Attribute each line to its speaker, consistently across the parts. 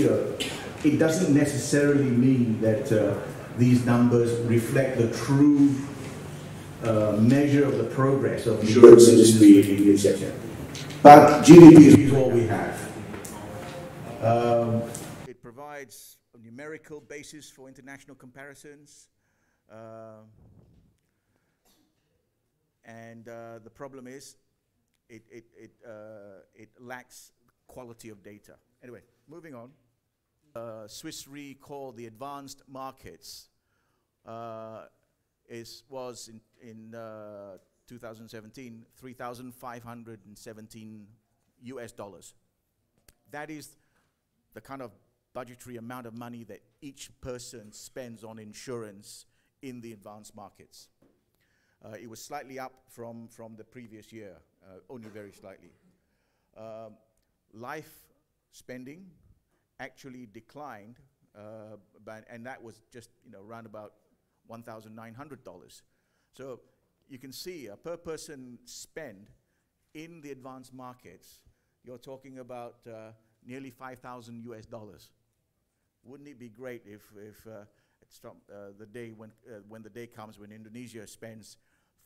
Speaker 1: it doesn't necessarily mean that these numbers reflect the true measure of the progress of the insurance industry in Indonesia. But GDP is all we have. It provides a numerical basis for international comparisons. And the problem is, it lacks quality of data. Anyway, moving on. Swiss Re called the advanced markets was in 2017 $3,517 US. That is the kind of budgetary amount of money that each person spends on insurance in the advanced markets. It was slightly up from the previous year, only very slightly. Life spending actually declined, and that was just around about $1,900. So you can see a per person spend in the advanced markets, you're talking about nearly $5,000 US. Wouldn't it be great if the day when the day comes when Indonesia spends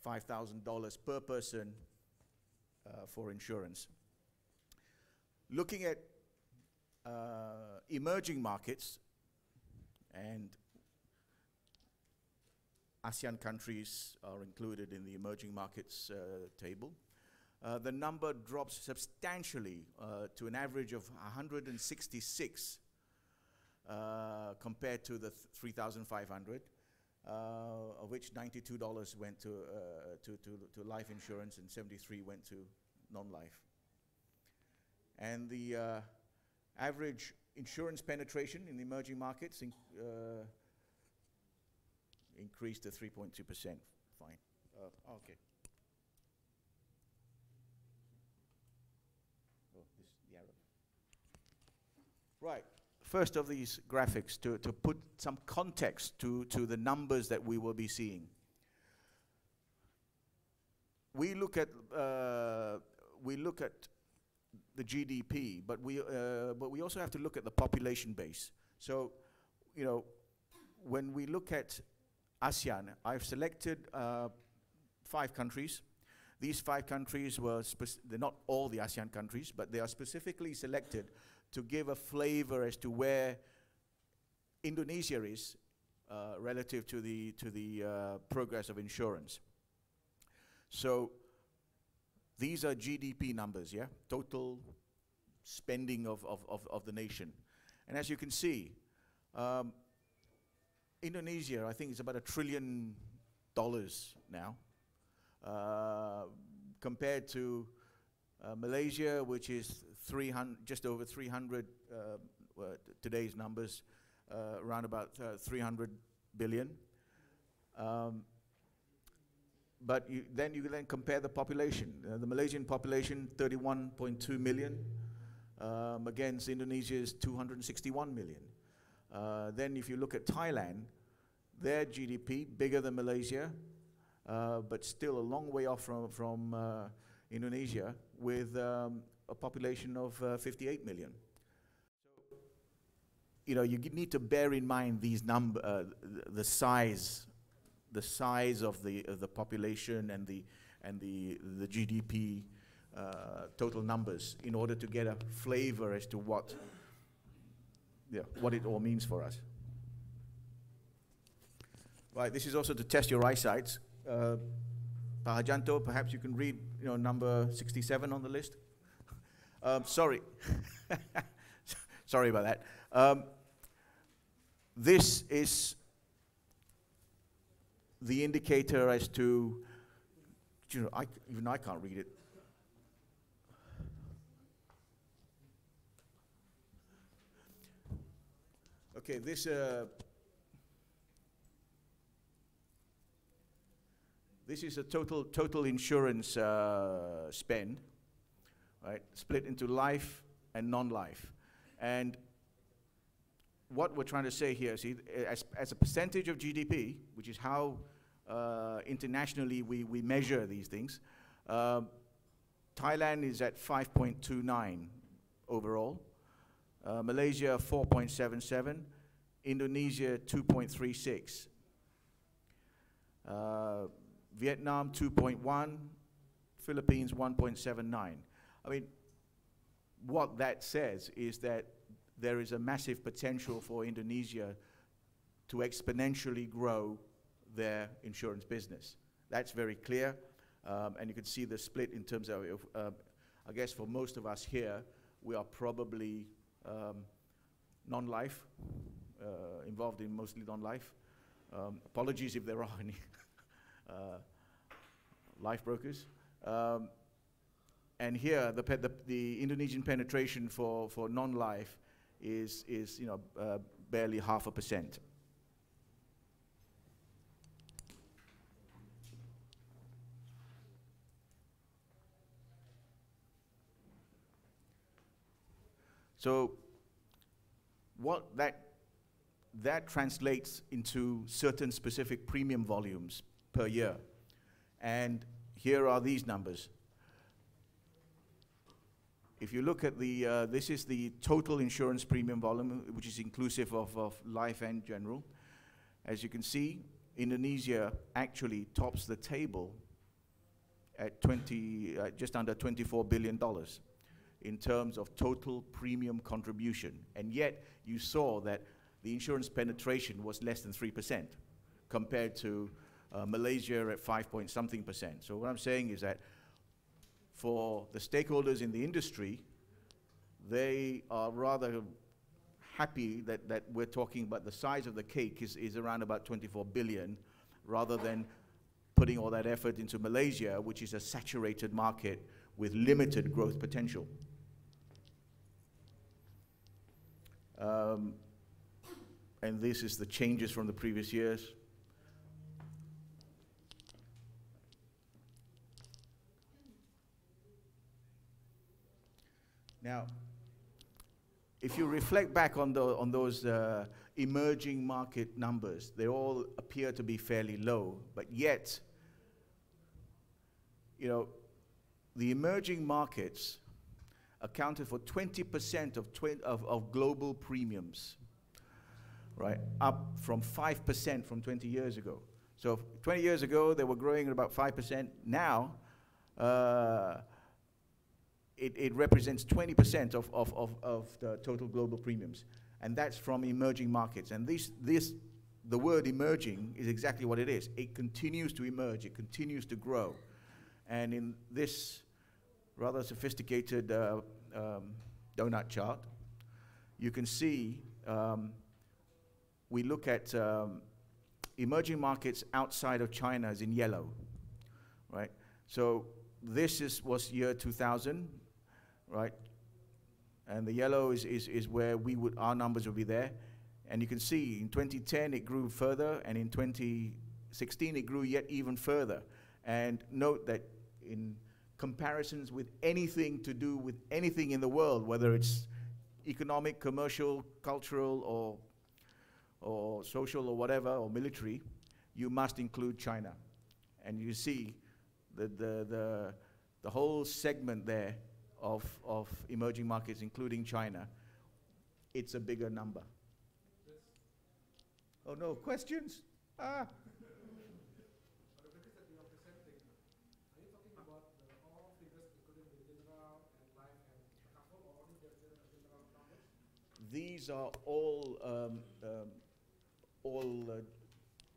Speaker 1: $5,000 per person for insurance? Looking at emerging markets, and ASEAN countries are included in the emerging markets table, the number drops substantially to an average of 166 compared to the 3,500, of which $92 went to life insurance and 73 went to non-life. And the average insurance penetration in the emerging markets increased to 3.2%. Fine. Okay. Oh, this is the arrow. Right. First of these graphics to put some context to the numbers that we will be seeing. We look at the GDP, but we also have to look at the population base. So, when we look at ASEAN, I've selected 5 countries. These 5 countries they're not all the ASEAN countries, but they are specifically selected to give a flavor as to where Indonesia is relative to the progress of insurance. So these are GDP numbers, yeah? Total spending of the nation. And as you can see, Indonesia, I think, is about $1 trillion now, compared to Malaysia, which is just over 300, today's numbers, around about 300 billion. But then you can compare the population. The Malaysian population, 31.2 million, against Indonesia's 261 million. Then if you look at Thailand, their GDP, bigger than Malaysia, but still a long way off from Indonesia, with a population of 58 million. So, you need to bear in mind these the size of the population and the GDP total numbers in order to get a flavor as to what it all means for us. Right, this is also to test your eyesight. Pak Hajanto, perhaps you can read number 67 on the list. Sorry. Sorry about that. This is the indicator as to, even I can't read it. Okay, this is a total insurance spend, right? Split into life and non-life. And what we're trying to say here, see, as a percentage of GDP, which is how internationally we measure these things, Thailand is at 5.29 overall. Malaysia 4.77, Indonesia 2.36, Vietnam 2.1, Philippines 1.79. I mean, what that says is that there is a massive potential for Indonesia to exponentially grow their insurance business. That's very clear, and you can see the split in terms of, I guess for most of us here, we are probably non-life, involved in mostly non-life. Apologies if there are any life brokers. And here, the Indonesian penetration for non-life is barely 0.5%. So what that translates into certain specific premium volumes per year. And here are these numbers. If you look at the, this is the total insurance premium volume, which is inclusive of life and general. As you can see, Indonesia actually tops the table at just under $24 billion. In terms of total premium contribution. And yet, you saw that the insurance penetration was less than 3% compared to Malaysia at 5-point-something%. So what I'm saying is that for the stakeholders in the industry, they are rather happy that we're talking about the size of the cake is around about 24 billion, rather than putting all that effort into Malaysia, which is a saturated market with limited growth potential. And this is the changes from the previous years. Now, if you reflect back on those emerging market numbers, they all appear to be fairly low, but yet, the emerging markets accounted for 20% of global premiums, right? Up from 5% from 20 years ago. So 20 years ago, they were growing at about 5%. Now, it represents 20% of the total global premiums. And that's from emerging markets. And the word emerging is exactly what it is. It continues to emerge, it continues to grow. And in this rather sophisticated donut chart, you can see we look at emerging markets outside of China as in yellow, right? So this was year 2000, right? And the yellow is where our numbers would be there. And you can see in 2010 it grew further, and in 2016 it grew yet even further. And note that in comparisons with anything to do with anything in the world, whether it's economic, commercial, cultural, or social, or whatever, or military, you must include China. And you see the whole segment there of emerging markets, including China, it's a bigger number. Oh no, questions? Ah. These are all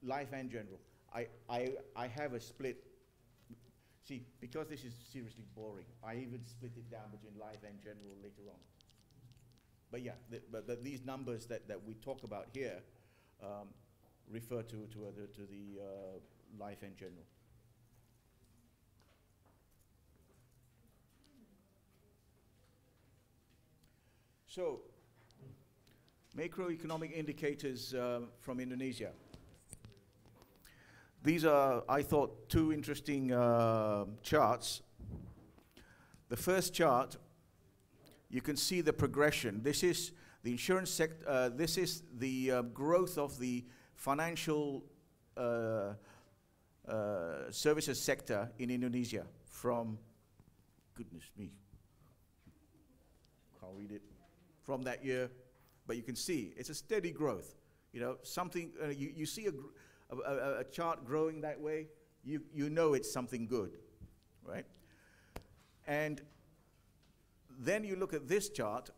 Speaker 1: life and general. I have a split. See, because this is seriously boring, I even split it down between life and general later on. But yeah, but these numbers that we talk about here refer to the life and general. So, macroeconomic indicators from Indonesia. These are, I thought, two interesting charts. The first chart, you can see the progression. This is the insurance sector. This is the growth of the financial services sector in Indonesia from, goodness me, can't read it, from that year, but you can see it's a steady growth. You know, something, you see a chart growing that way, you know it's something good, right? And then you look at this chart,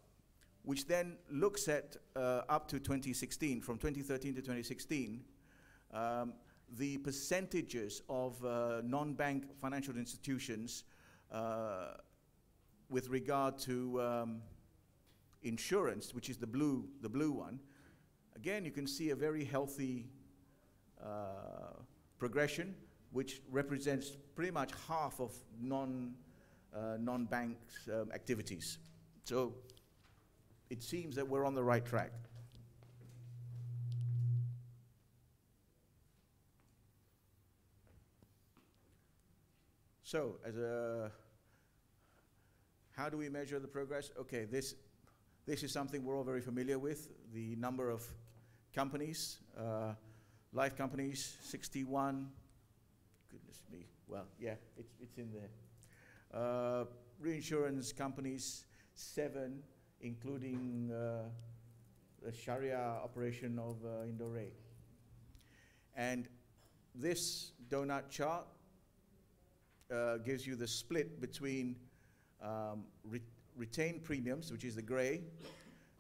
Speaker 1: which then looks at up to 2016, from 2013 to 2016, the percentages of non-bank financial institutions with regard to insurance, which is the blue one. Again, you can see a very healthy progression, which represents pretty much half of non-bank activities. So it seems that we're on the right track. So, how do we measure the progress? Okay, this is something we're all very familiar with. The number of companies, life companies, 61. Goodness me. Well, yeah, it's in there. Reinsurance companies, 7, including the Sharia operation of Indo-Re. And this donut chart gives you the split between retained premiums, which is the gray,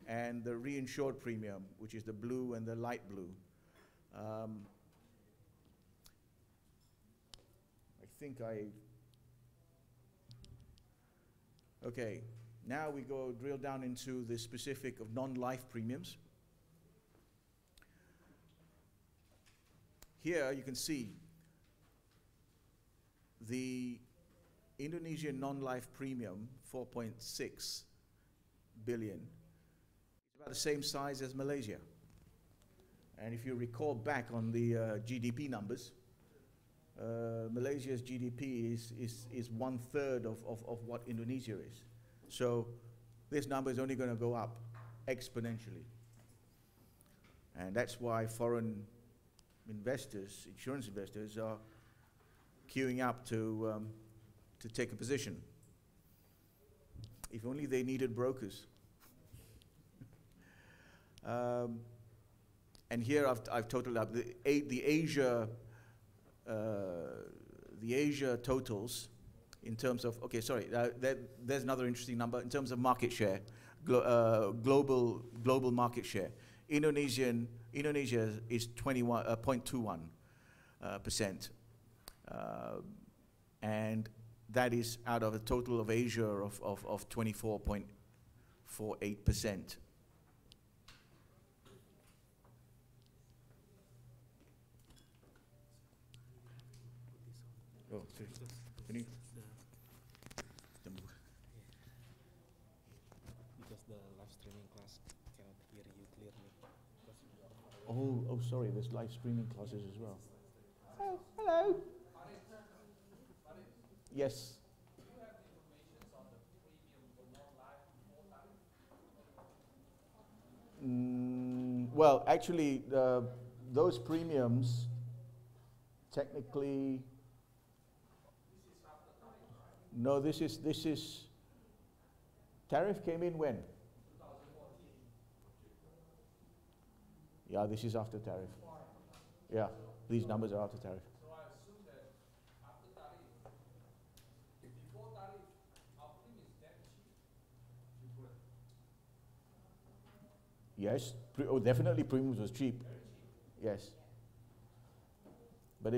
Speaker 1: and the reinsured premium, which is the blue and the light blue. I think okay, now we drill down into the specific of non-life premiums. Here you can see the Indonesian non-life premium, 4.6 billion. It's about the same size as Malaysia. And if you recall back on the GDP numbers, Malaysia's GDP is 1/3 of what Indonesia is. So this number is only going to go up exponentially. And that's why foreign investors, insurance investors, are queuing up to take a position. If only they needed brokers. And here I've totaled up the Asia totals in terms of, okay, sorry, there's another interesting number in terms of market share, global market share. Indonesia is 21.21%, and that is out of a total of Asia of 24.48%. Oh, sorry. Can you?
Speaker 2: Because the live streaming class cannot hear you clearly.
Speaker 1: Oh, sorry. There's live streaming classes as well. Oh, hello. Yes.
Speaker 3: Do you have the information on the premium for non-life before tariff?
Speaker 1: Well, actually, those premiums technically. No, this is tariff came in when?
Speaker 3: 2014.
Speaker 1: Yeah, this is after tariff. Yeah, these numbers are after tariff.
Speaker 3: So I assume that after tariff, before tariff, our premium is that cheap.
Speaker 1: Yes, definitely premiums was cheap.
Speaker 3: Very cheap.
Speaker 1: Yes, but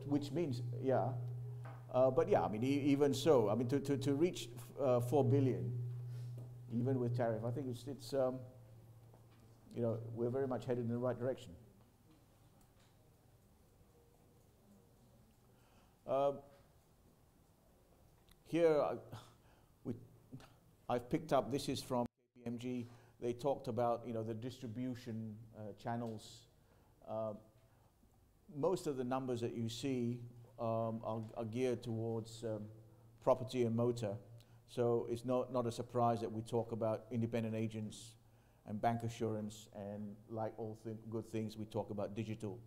Speaker 1: which means, yeah, but yeah, I mean, even so, I mean, to reach 4 billion, even with tariff, I think it's you know, we're very much headed in the right direction. Here, I've picked up, this is from KPMG. They talked about, you know, the distribution channels. Most of the numbers that you see are geared towards property and motor. So it's not a surprise that we talk about independent agents and bank assurance, and like all good things, we talk about digital.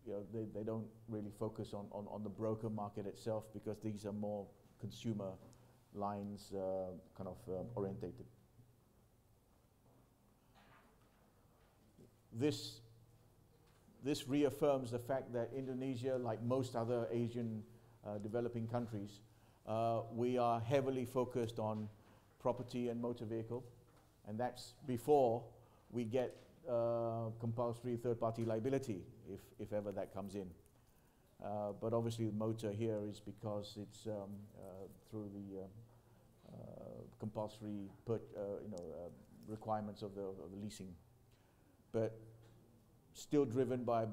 Speaker 1: you know, they don't really focus on the broker market itself, because these are more consumer lines kind of orientated. This reaffirms the fact that Indonesia, like most other Asian developing countries, we are heavily focused on property and motor vehicle, and that's before we get compulsory third-party liability, if ever that comes in. But obviously the motor here is because it's through the compulsory requirements of the leasing. But still driven by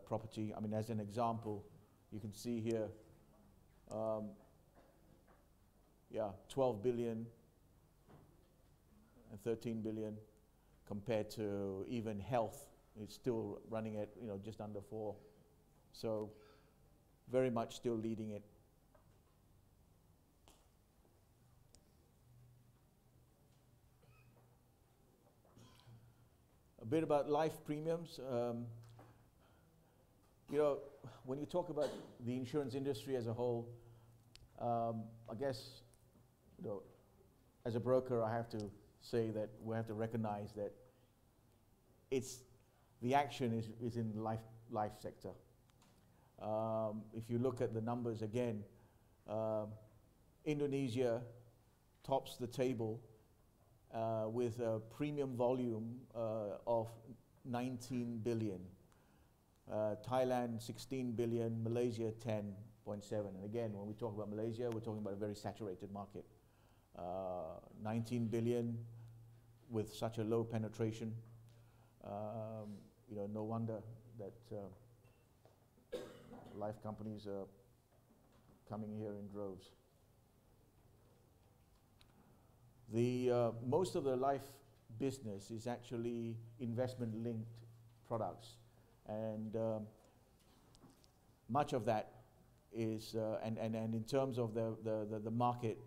Speaker 1: property. I mean, as an example, you can see here, 12 billion and 13 billion, compared to even health, it's still running at just under 4. So very much still leading it. A bit about life premiums. When you talk about the insurance industry as a whole, I guess, as a broker, I have to say that we have to recognize that the action is in the life sector. If you look at the numbers again, Indonesia tops the table with a premium volume of 19 billion. Thailand 16 billion, Malaysia 10.7. And again, when we talk about Malaysia, we're talking about a very saturated market. 19 billion with such a low penetration. No wonder that life companies are coming here in droves. Most of the life business is actually investment-linked products, and much of that is, and in terms of the market,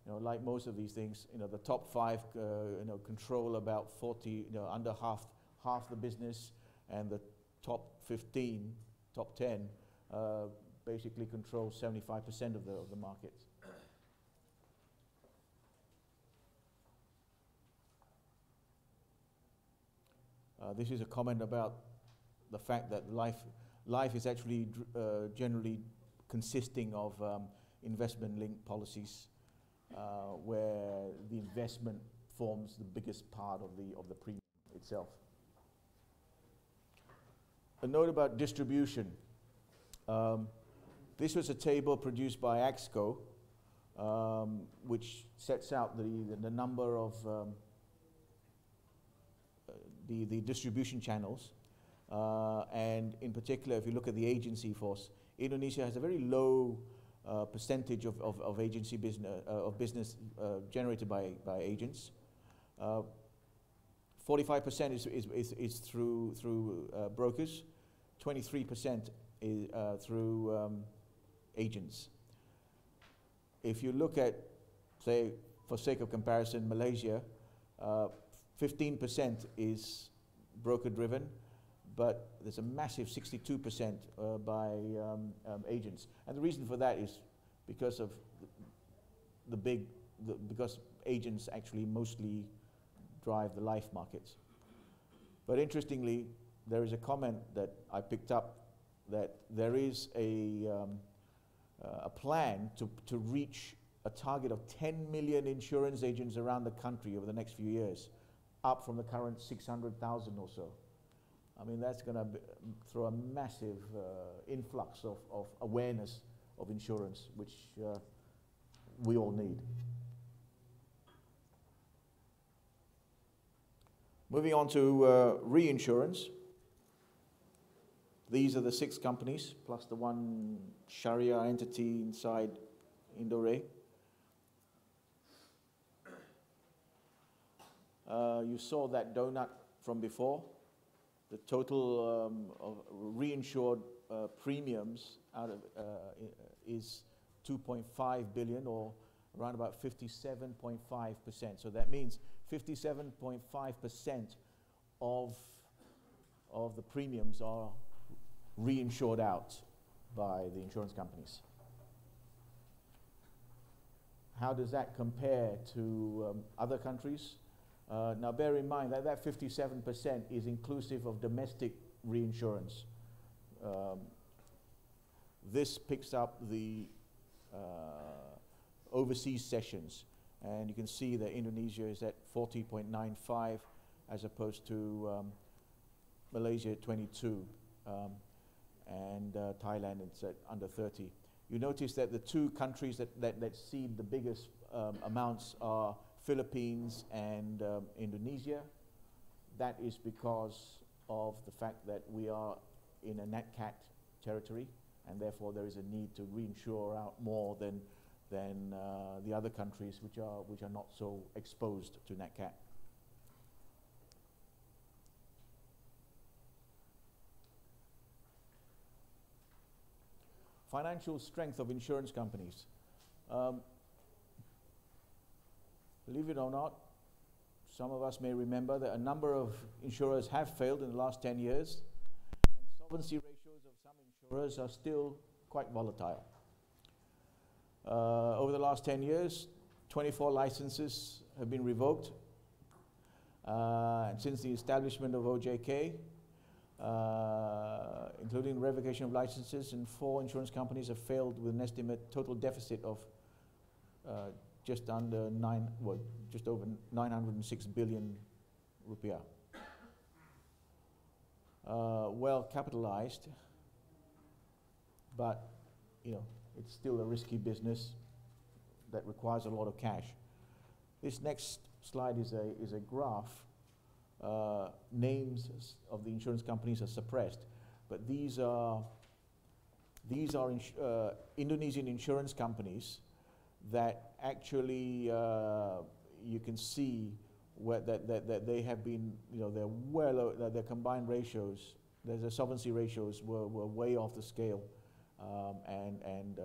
Speaker 1: like most of these things, the top 5, control about 40, under half the business, and the top 15, top 10, basically control 75% of the market. This is a comment about the fact that life is actually generally consisting of investment-linked policies, where the investment forms the biggest part of the premium itself. A note about distribution. This was a table produced by Axco, which sets out the number of the distribution channels, and in particular, if you look at the agency force, Indonesia has a very low percentage of agency business generated by agents. 45% is through brokers, 23% is through agents. If you look at, say, for sake of comparison, Malaysia, 15% is broker-driven, but there's a massive 62% by agents. And the reason for that is because of because agents actually mostly drive the life markets. But interestingly, there is a comment that I picked up that there is a plan to reach a target of 10 million insurance agents around the country over the next few years, up from the current 600,000 or so. I mean, that's going to throw a massive influx of awareness of insurance, which we all need. Moving on to reinsurance. These are the 6 companies, plus the one Sharia entity inside Indore. You saw that donut from before. The total of reinsured premiums out of is 2.5 billion, or around about 57.5%. So that means 57.5% of the premiums are reinsured out by the insurance companies. How does that compare to other countries? Now bear in mind that that 57% is inclusive of domestic reinsurance. This picks up the overseas sessions, and you can see that Indonesia is at 40.95 as opposed to Malaysia at 22, and Thailand is at under 30. You notice that the two countries that cede the biggest amounts are Philippines and Indonesia. That is because of the fact that we are in a nat cat territory, and therefore there is a need to reinsure out more than the other countries which are not so exposed to nat cat. Financial strength of insurance companies. Believe it or not, some of us may remember that a number of insurers have failed in the last 10 years, and solvency ratios of some insurers are still quite volatile. Over the last 10 years, 24 licenses have been revoked, and since the establishment of OJK, including revocation of licenses, and 4 insurance companies have failed with an estimate total deficit of just over 906 billion rupiah. Well capitalized, but it's still a risky business that requires a lot of cash. This next slide is a graph. Names of the insurance companies are suppressed, but these are Indonesian insurance companies that actually you can see that they have been, they're well, their combined ratios, their solvency ratios were way off the scale, and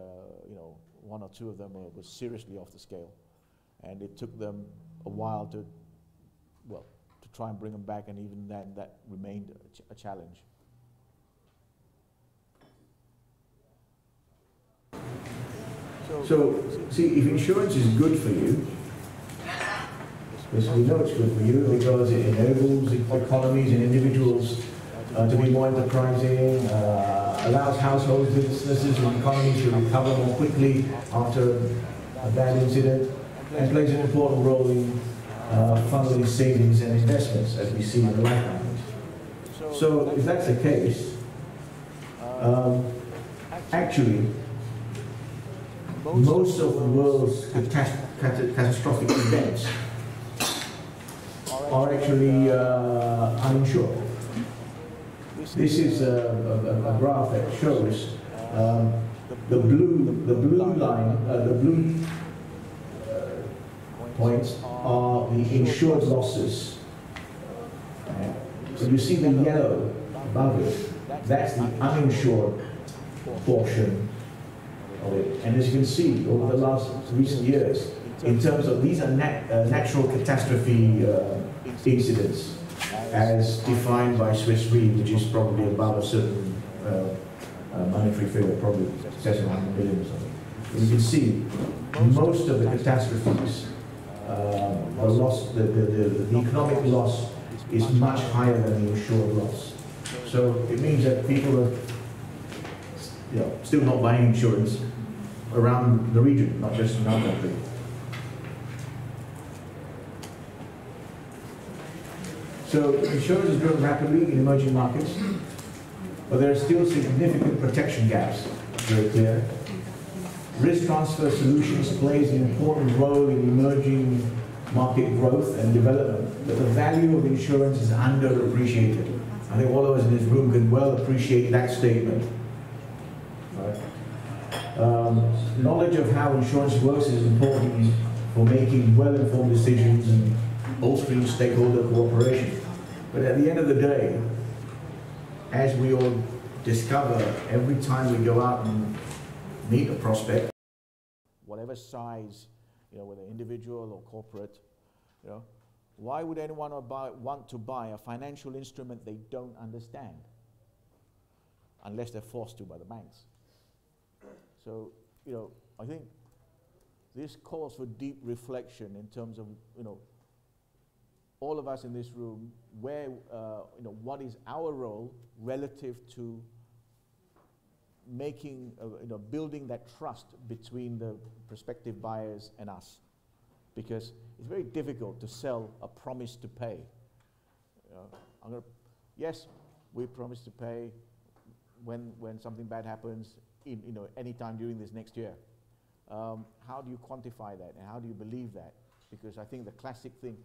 Speaker 1: one or two of them were seriously off the scale, and it took them a while to try and bring them back, and even then that remained a challenge.
Speaker 4: So, see, if insurance is good for you, yes, we know it's good for you because it enables economies and individuals to be more enterprising, allows households, businesses and economies to recover more quickly after a bad incident, and plays an important role in funding savings and investments, as we see in the life companies. So, if that's the case, actually, most of the world's catastrophic events are actually uninsured. This is a graph that shows the blue line, the blue points are the insured losses. So you see the yellow above it, that's the uninsured portion of it. And as you can see, over the last recent years, in terms of these are natural catastrophe incidents, as defined by Swiss Re, which is probably above a certain monetary figure, probably 700 million or something. And you can see most of the catastrophes, the economic loss is much higher than the insured loss. So it means that people are still not buying insurance around the region, not just in our country. So insurance is growing rapidly in emerging markets, but there are still significant protection gaps, very clear. Risk transfer solutions plays an important role in emerging market growth and development, but the value of insurance is underappreciated. I think all of us in this room can well appreciate that statement. Right? Knowledge of how insurance works is important for making well-informed decisions and bolstering stakeholder cooperation. But at the end of the day, as we all discover every time we go out and meet a prospect,
Speaker 1: whatever size, whether individual or corporate, why would anyone want to buy a financial instrument they don't understand? unless they're forced to by the banks. So, you know, I think this calls for deep reflection in terms of, you know, all of us in this room, where, you know, what is our role relative to making, you know, building that trust between the prospective buyers and us. Because it's very difficult to sell a promise to pay. Yes, we promise to pay when something bad happens, you know, anytime during this next year. How do you quantify that, and how do you believe that? Because I think the classic thing,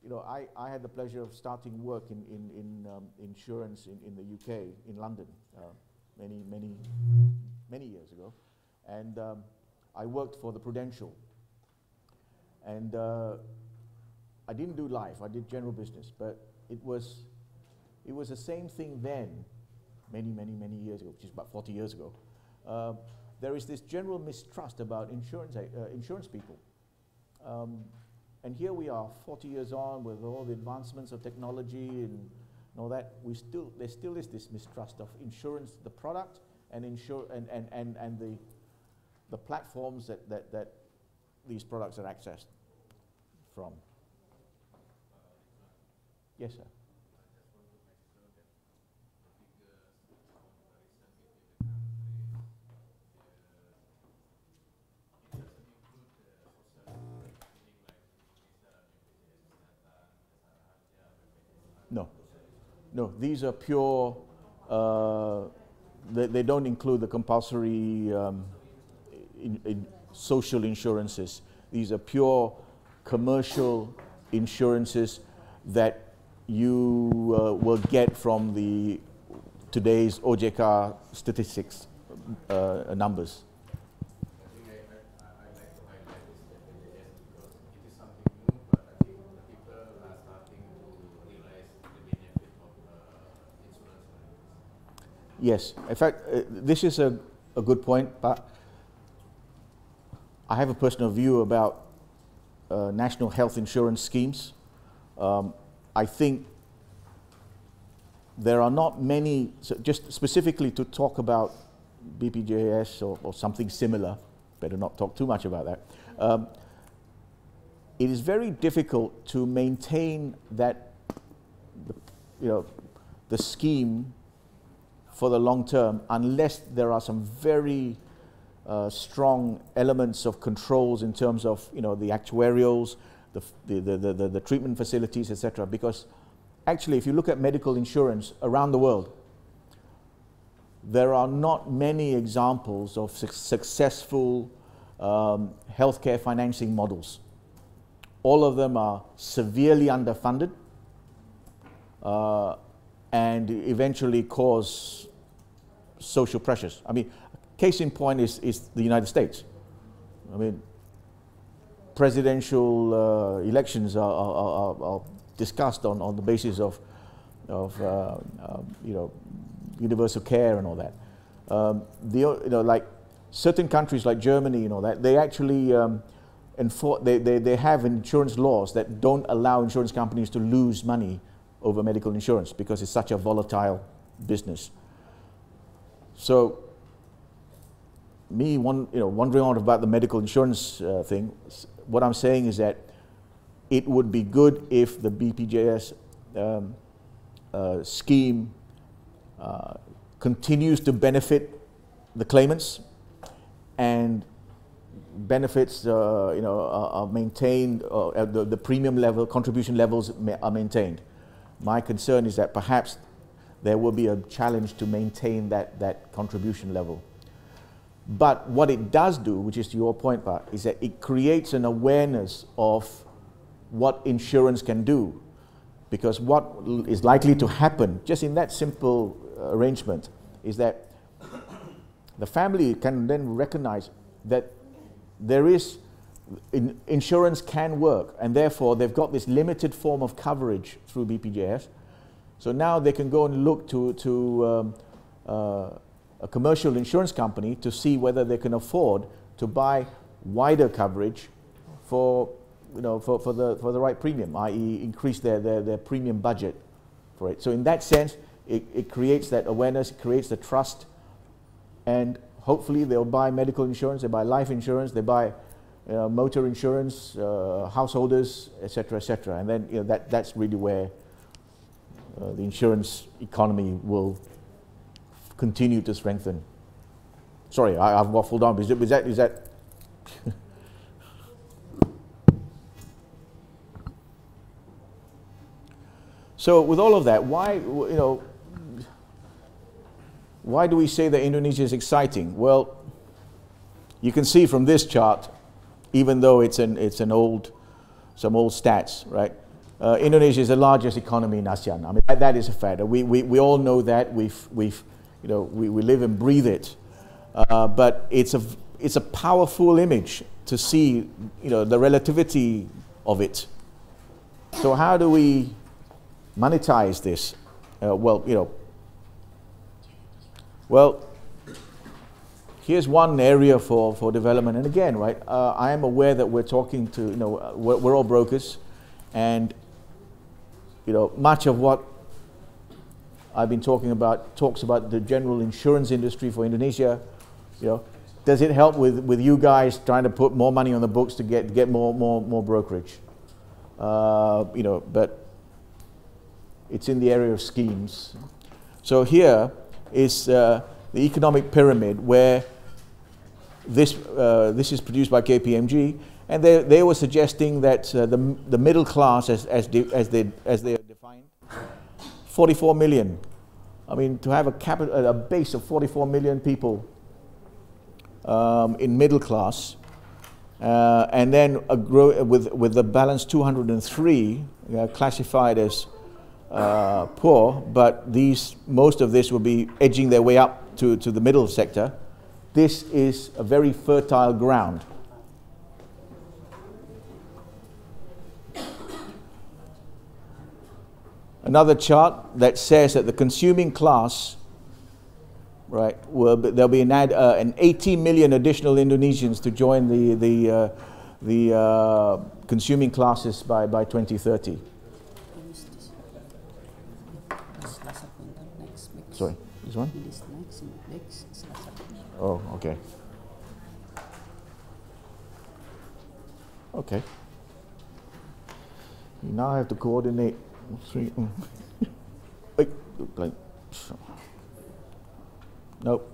Speaker 1: you know, I had the pleasure of starting work in insurance in the UK, in London, many years ago, and I worked for the Prudential, and I didn't do life, I did general business, but it was the same thing then, many years ago, which is about 40 years ago. There is this general mistrust about insurance people. And here we are, 40 years on, with all the advancements of technology and all that, there still is this mistrust of insurance, the product, and the platforms that these products are accessed from. Yes, sir. No, these are pure, they don't include the compulsory in social insurances. These are pure commercial insurances that you will get from today's OJK statistics numbers. Yes, in fact, this is a good point, but I have a personal view about national health insurance schemes. I think there are not many, so just specifically to talk about BPJS or something similar, better not talk too much about that. It is very difficult to maintain that, the scheme for the long term, unless there are some very strong elements of controls in terms of the actuarials, the treatment facilities, etc. Because actually, if you look at medical insurance around the world, there are not many examples of successful healthcare financing models. All of them are severely underfunded and eventually cause social pressures. I mean, case in point is the United States. I mean, presidential elections are discussed on the basis of universal care and all that. Like certain countries like Germany and all that, they actually they have insurance laws that don't allow insurance companies to lose money over medical insurance because it's such a volatile business. So, me wondering on about the medical insurance thing, what I'm saying is that it would be good if the BPJS scheme continues to benefit the claimants, and benefits are maintained, the premium level, contribution levels are maintained. My concern is that perhaps there will be a challenge to maintain that contribution level. But what it does do, which is to your point, Pak, is that it creates an awareness of what insurance can do. Because what is likely to happen, just in that simple arrangement, is that the family can then recognize that there is, insurance can work, and therefore they've got this limited form of coverage through BPJS. So now they can go and look to a commercial insurance company to see whether they can afford to buy wider coverage for the right premium, i.e. increase their premium budget for it. So in that sense, it creates that awareness, it creates the trust, and hopefully they'll buy medical insurance, they buy life insurance, they buy motor insurance, householders, etc., etc. And then that's really where the insurance economy will continue to strengthen. Sorry, I've waffled on. Is that So with all of that, why do we say that Indonesia is exciting? Well, you can see from this chart, even though it's some old stats, right? Indonesia is the largest economy in ASEAN. I mean, that is a fact. We all know that. We live and breathe it. But it's a powerful image to see, the relativity of it. So how do we monetize this? Well, here's one area for development. And again, right, I am aware that we're talking to, we're all brokers, and much of what I've been talking about talks about the general insurance industry for Indonesia. Does it help with you guys trying to put more money on the books to get more brokerage? But it's in the area of schemes. So here is the economic pyramid where this is produced by KPMG, and they were suggesting that the middle class, as they are defined, 44 million. I mean, to have a base of 44 million people in middle class, and then with the balance 203 classified as poor, but most of this will be edging their way up to the middle sector. This is a very fertile ground. Another chart that says that the consuming class, right, there'll be an 18 million additional Indonesians to join the consuming classes by 2030. Sorry, this one? Oh, okay. Okay. You now have to coordinate. Wait, like, nope.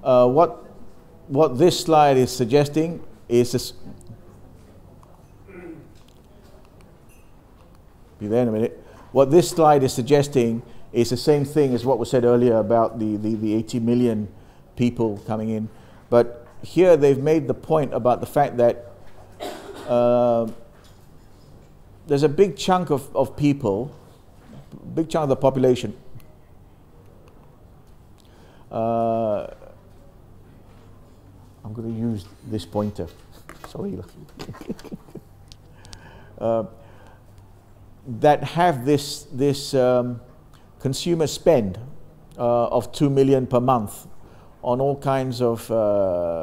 Speaker 1: What this slide is suggesting is this. Be there in a minute. What this slide is suggesting is the same thing as what was said earlier about the 80 million people coming in. But here they've made the point about the fact that there's a big chunk of people, big chunk of the population I'm going to use this pointer. Sorry. That have this consumer spend of 2 million per month on all kinds of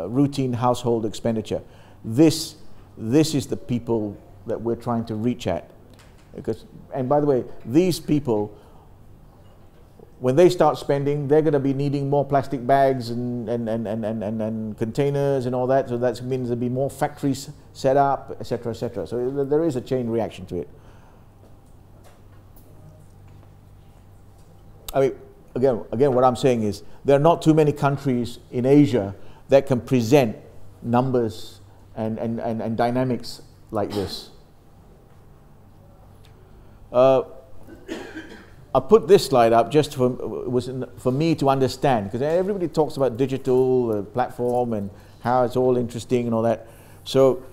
Speaker 1: routine household expenditure. This is the people that we're trying to reach at. And by the way, these people, when they start spending, they're going to be needing more plastic bags and containers and all that. So that means there'll be more factories set up, etc., etc. So there is a chain reaction to it. I mean, again, what I'm saying is there are not too many countries in Asia that can present numbers and dynamics like this. I put this slide up just for me to understand, because everybody talks about digital platform and how it's all interesting and all that. So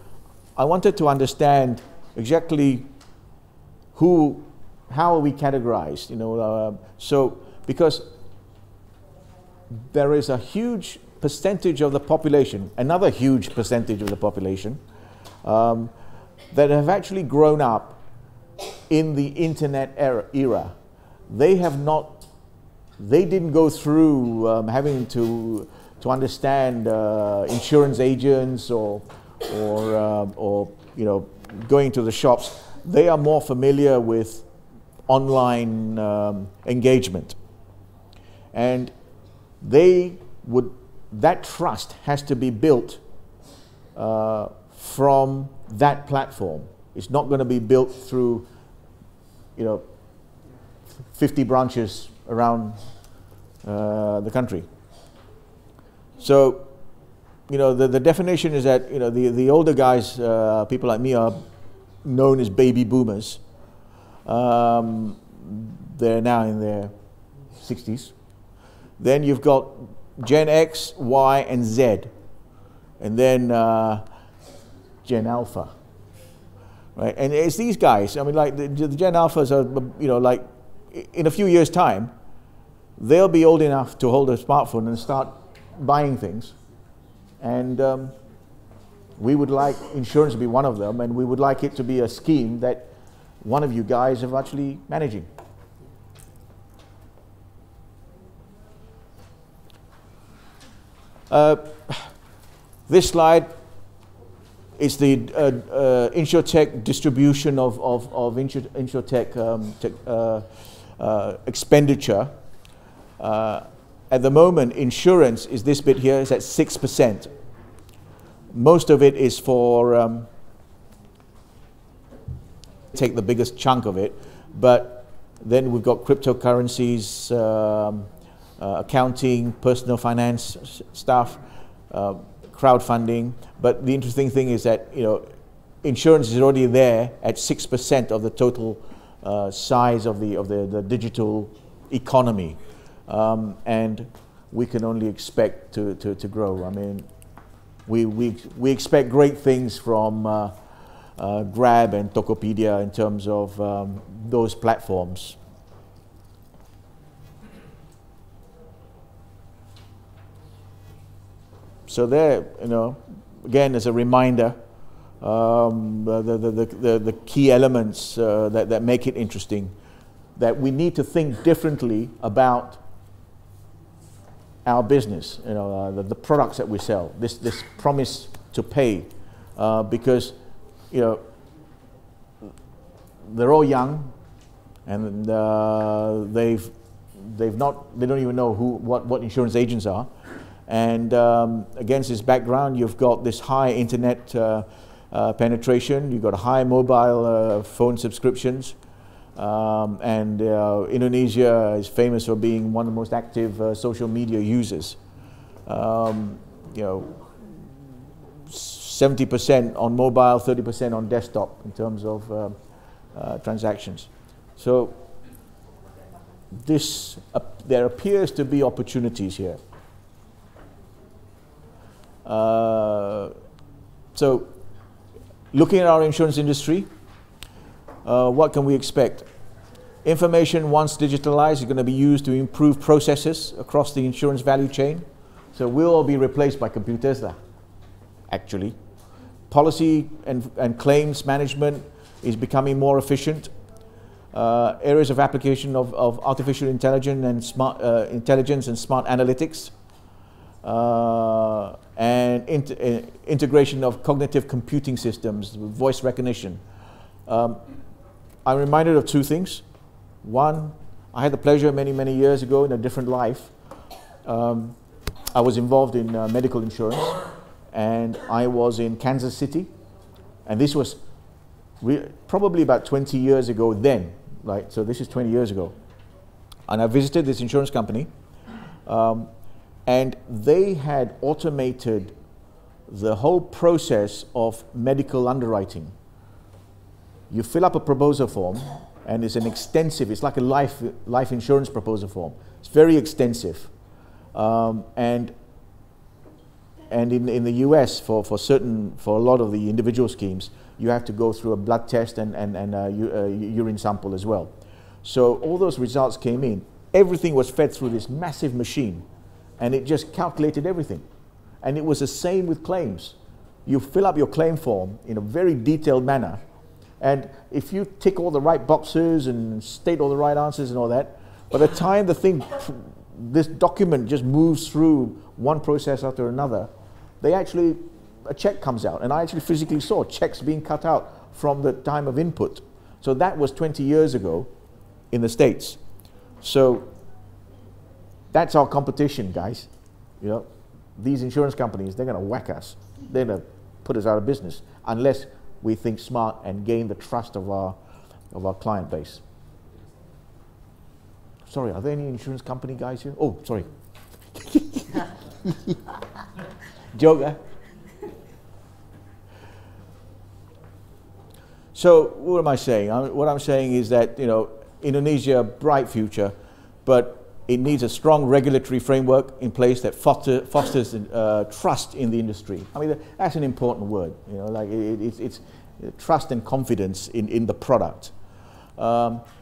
Speaker 1: I wanted to understand exactly how are we categorized, you know? So because there is a huge percentage of the population, another huge percentage of the population, that have actually grown up in the internet era. They didn't go through having to understand insurance agents or you know, going to the shops. They are more familiar with online engagement. And that trust has to be built from that platform. It's not going to be built through, 50 branches around the country. So, the definition is that, the older guys, people like me, are known as baby boomers. They're now in their 60s. Then you've got Gen X, Y, and Z. And then Gen Alpha. Right? And it's these guys. I mean, like the Gen Alphas are, like in a few years' time, they'll be old enough to hold a smartphone and start buying things. And we would like insurance to be one of them, and we would like it to be a scheme that one of you guys are actually managing. This slide is the InsurTech distribution of InsurTech expenditure. At the moment, insurance is this bit here, is at 6%. Most of it is for, take the biggest chunk of it, but then we've got cryptocurrencies, accounting, personal finance stuff, crowdfunding. But the interesting thing is that, insurance is already there at 6% of the total size of the digital economy. And we can only expect to grow. I mean, we expect great things from Grab and Tokopedia in terms of those platforms. So there, again, as a reminder, the key elements that make it interesting, that we need to think differently about our business, the products that we sell, this promise to pay, because, they're all young, and they don't even know what insurance agents are. And against this background, you've got this high internet penetration, you've got high mobile phone subscriptions, and Indonesia is famous for being one of the most active social media users. 70% on mobile, 30% on desktop in terms of transactions. So there appears to be opportunities here. So looking at our insurance industry, what can we expect? Information, once digitalized, is going to be used to improve processes across the insurance value chain. So we'll all be replaced by computers, actually. Policy and claims management is becoming more efficient. Areas of application of artificial intelligence and smart analytics. And integration of cognitive computing systems, voice recognition. I'm reminded of two things. One, I had the pleasure many, many years ago in a different life. I was involved in medical insurance, and I was in Kansas City. And this was probably about 20 years ago then, right? So this is 20 years ago. And I visited this insurance company. And they had automated the whole process of medical underwriting. You fill up a proposal form, and it's an extensive, it's like a life insurance proposal form. It's very extensive. And in the US, for a lot of the individual schemes, you have to go through a blood test and a urine sample as well. So all those results came in. Everything was fed through this massive machine, and it just calculated everything. And it was the same with claims. You fill up your claim form in a very detailed manner, and if you tick all the right boxes and state all the right answers and all that, by the time this document just moves through one process after another, a check comes out. And I actually physically saw checks being cut out from the time of input. So that was 20 years ago. in the States. So that's our competition, guys. You know, these insurance companies, they're going to whack us. They're going to put us out of business unless we think smart and gain the trust of our client base. Sorry, are there any insurance company guys here? Oh, sorry. Joke, eh? So what am I saying? What I'm saying is that, you know, Indonesia, bright future, but it needs a strong regulatory framework in place that fosters trust in the industry. I mean, that's an important word. You know, like it's trust and confidence in the product.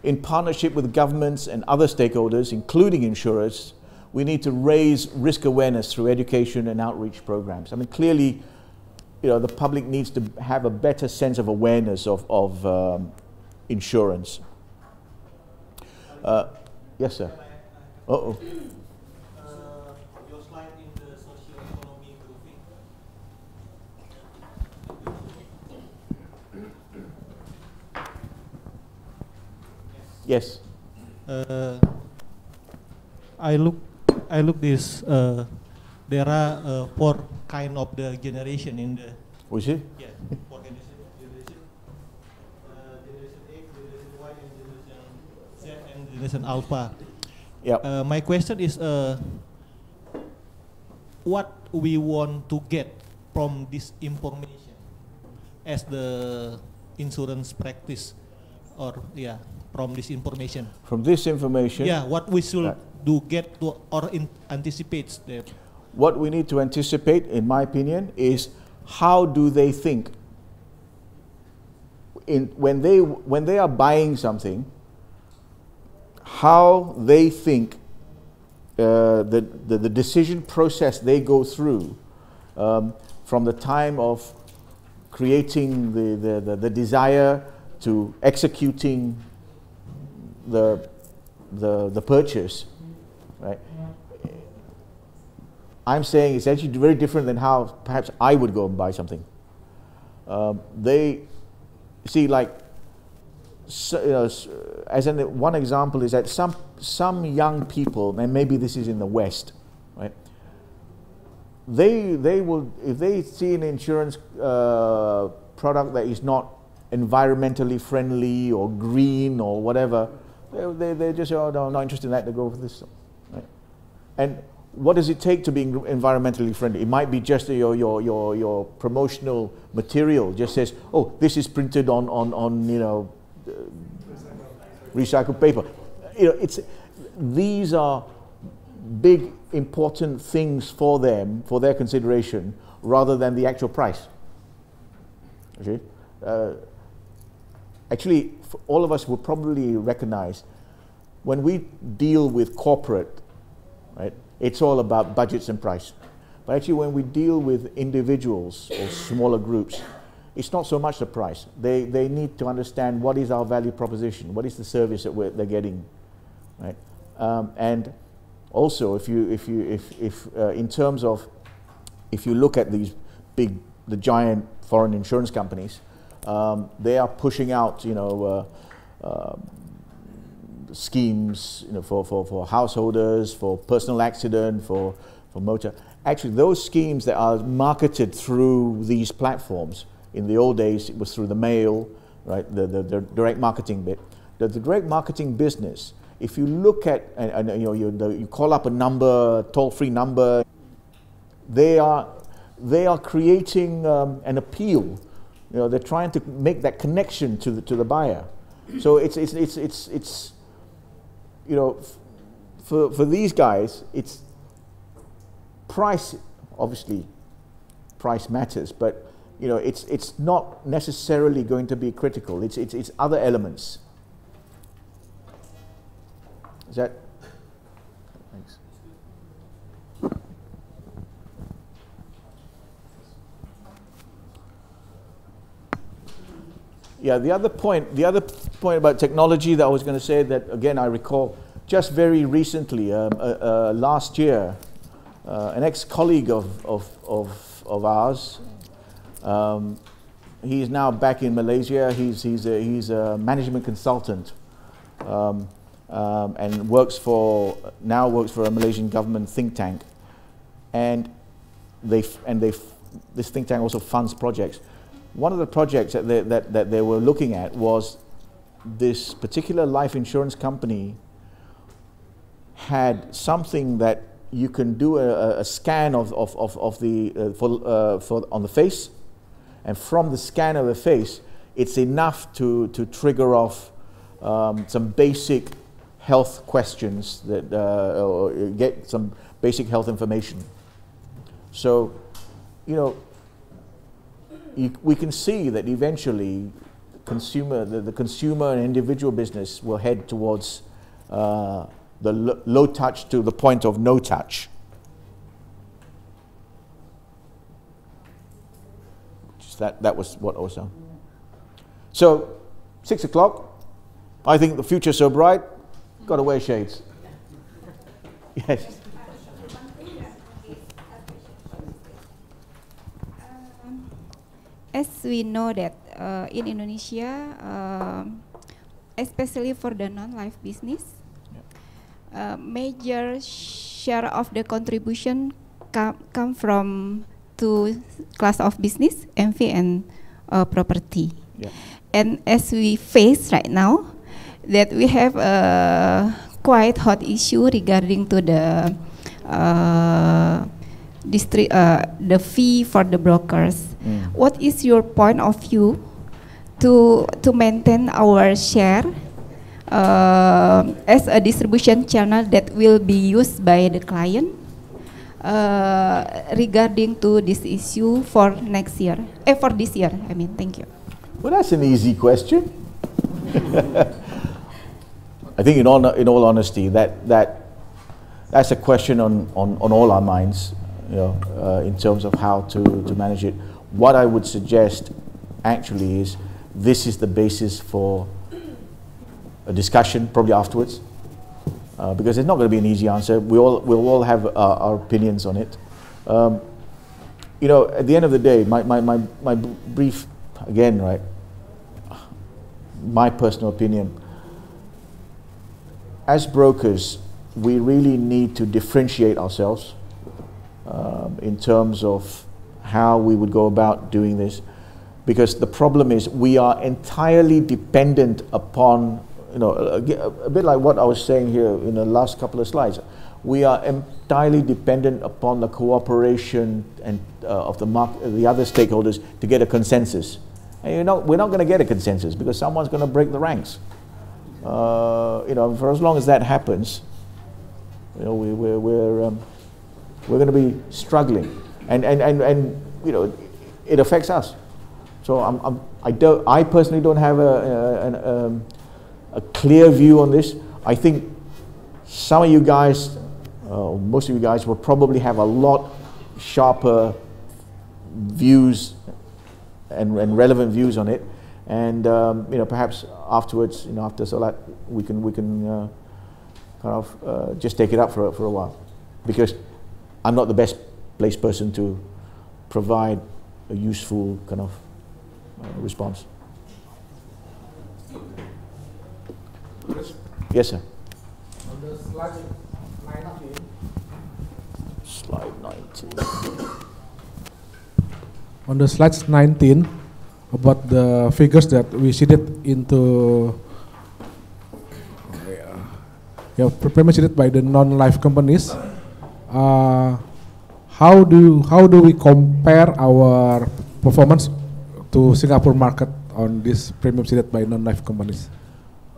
Speaker 1: In partnership with governments and other stakeholders, including insurers, we need to raise risk awareness through education and outreach programs. I mean, clearly, you know, the public needs to have a better sense of awareness of insurance. Yes, sir. Uh-oh.
Speaker 2: Your slide in the social economy grouping.
Speaker 1: Yes.
Speaker 5: I look this. There are four kind of the generation in the.
Speaker 1: Was it?
Speaker 5: Yeah, four generation. Generation X, generation Y, and generation Z, and generation Alpha.
Speaker 1: Yeah.
Speaker 5: My question is, what we want to get from this information as the insurance practice, or yeah, from this information.
Speaker 1: From this information.
Speaker 5: Yeah, what we should do get to or anticipates that.
Speaker 1: What we need to anticipate, in my opinion, is how do they think when they are buying something, how they think the decision process they go through from the time of creating the desire to executing the purchase, right? I'm saying it's actually very different than how perhaps I would go and buy something. They see, like, as one example is that some young people, and maybe this is in the West, right? They will, if they see an insurance product that is not environmentally friendly or green or whatever, they just say, oh no, I'm not interested in that, they go for this, right? And what does it take to be environmentally friendly? It might be just your promotional material just says, oh, this is printed on you know, recycled paper. You know, these are big important things for them, for their consideration, rather than the actual price. Okay? Actually, all of us will probably recognize when we deal with corporate, right? It's all about budgets and price. But actually when we deal with individuals or smaller groups, it's not so much the price. They need to understand what is our value proposition, what is the service that they're getting, right? And also, if in terms of, if you look at these the giant foreign insurance companies, they are pushing out, you know, schemes, you know, for householders, for personal accident, for motor. Actually, those schemes that are marketed through these platforms, in the old days it was through the mail, right, the direct marketing bit. The direct marketing business, if you look at, and you know, you call up a number, toll-free number, they are creating an appeal. You know, they're trying to make that connection to the buyer. So it's you know, for these guys, it's price. Obviously, price matters, but you know, it's not necessarily going to be critical. It's other elements. Is that? Thanks. Yeah, the other point about technology that I was going to say, that again I recall just very recently, last year, an ex-colleague of ours, he's now back in Malaysia. He's a management consultant. and now works for a Malaysian government think tank, and this think tank also funds projects. One of the projects that they were looking at was this particular life insurance company had something that you can do a scan of the on the face, and from the scan of the face, it's enough to trigger off some basic health questions that or get some basic health information. So, you know, we can see that eventually the consumer and individual business will head towards the low touch to the point of no touch. That was what I was saying. So, 6 o'clock, I think the future's so bright, got to wear shades. Yes.
Speaker 6: As we know that in Indonesia, especially for the non-life business, major share of the contribution come from two class of business, MV and property.
Speaker 1: Yeah.
Speaker 6: And as we face right now, that we have a quite hot issue regarding to the the fee for the brokers. What is your point of view to maintain our share as a distribution channel that will be used by the client regarding to this issue for next year, for this year? I mean, thank you.
Speaker 1: Well, that's an easy question. I think, in all honesty, that's a question on all our minds, you know, in terms of how to manage it. What I would suggest, actually, is this is the basis for a discussion, probably afterwards, because it's not going to be an easy answer. We'll all have our opinions on it. You know, at the end of the day, my brief, again, right, my personal opinion, as brokers, we really need to differentiate ourselves in terms of how we would go about doing this, because the problem is we are entirely dependent upon, you know, a bit like what I was saying here in the last couple of slides. We are entirely dependent upon the cooperation and of the other stakeholders to get a consensus. And you know, we're not going to get a consensus because someone's going to break the ranks. You know, for as long as that happens, you know, we're going to be struggling, and you know, it affects us. So I personally don't have a clear view on this. I think some of you guys, most of you guys, will probably have a lot sharper views and relevant views on it. And you know, perhaps afterwards, you know, after Salat, we can kind of just take it up for a while, because I'm not the best placed person to provide a useful kind of response. Yes, sir.
Speaker 7: On the slide 19.
Speaker 1: Slide 19.
Speaker 7: On the slide 19, about the figures that we seeded into, pretty seeded by the non-life companies. How do we compare our performance to Singapore market on this premium seeded by non-life companies?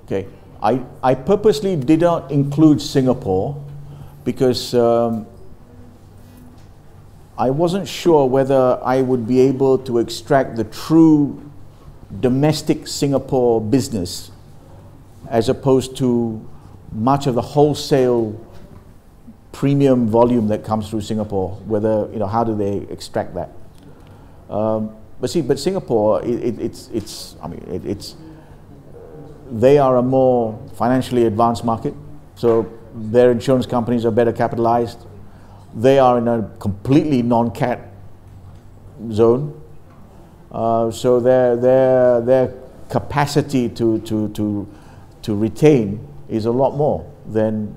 Speaker 1: Okay, I purposely did not include Singapore because I wasn't sure whether I would be able to extract the true domestic Singapore business as opposed to much of the wholesale premium volume that comes through Singapore. Whether, you know, how do they extract that? But Singapore, they are a more financially advanced market, so their insurance companies are better capitalized. They are in a completely non-cat zone, so their capacity to retain is a lot more than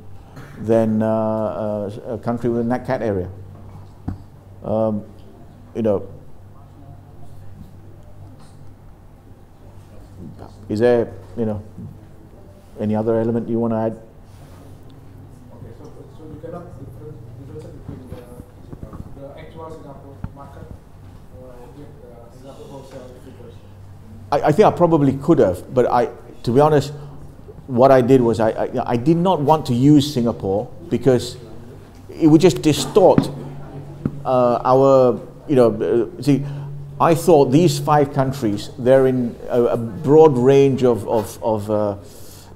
Speaker 1: a country with a nat cat area. You know, is there, you know, any other element you want to add?
Speaker 7: Okay, so you cannot differentiate between the actual Singapore market with the Singapore wholesale figures.
Speaker 1: I think I probably could have, but to be honest, what I did was I did not want to use Singapore because it would just distort our, you know, see, I thought these 5 countries, they're in a broad range of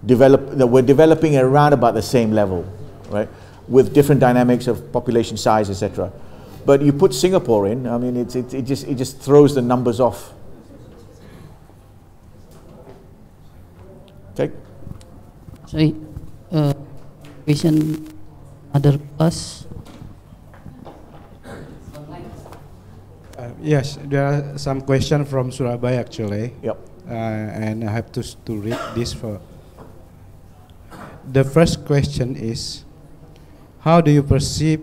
Speaker 1: we're developing around about the same level, right? With different dynamics of population size, etc. But you put Singapore in, I mean, it just throws the numbers off. Okay.
Speaker 8: Sorry, question other class.
Speaker 9: Yes, there are some questions from Surabaya actually.
Speaker 1: Yep.
Speaker 9: And I have to read this for. The first question is, how do you perceive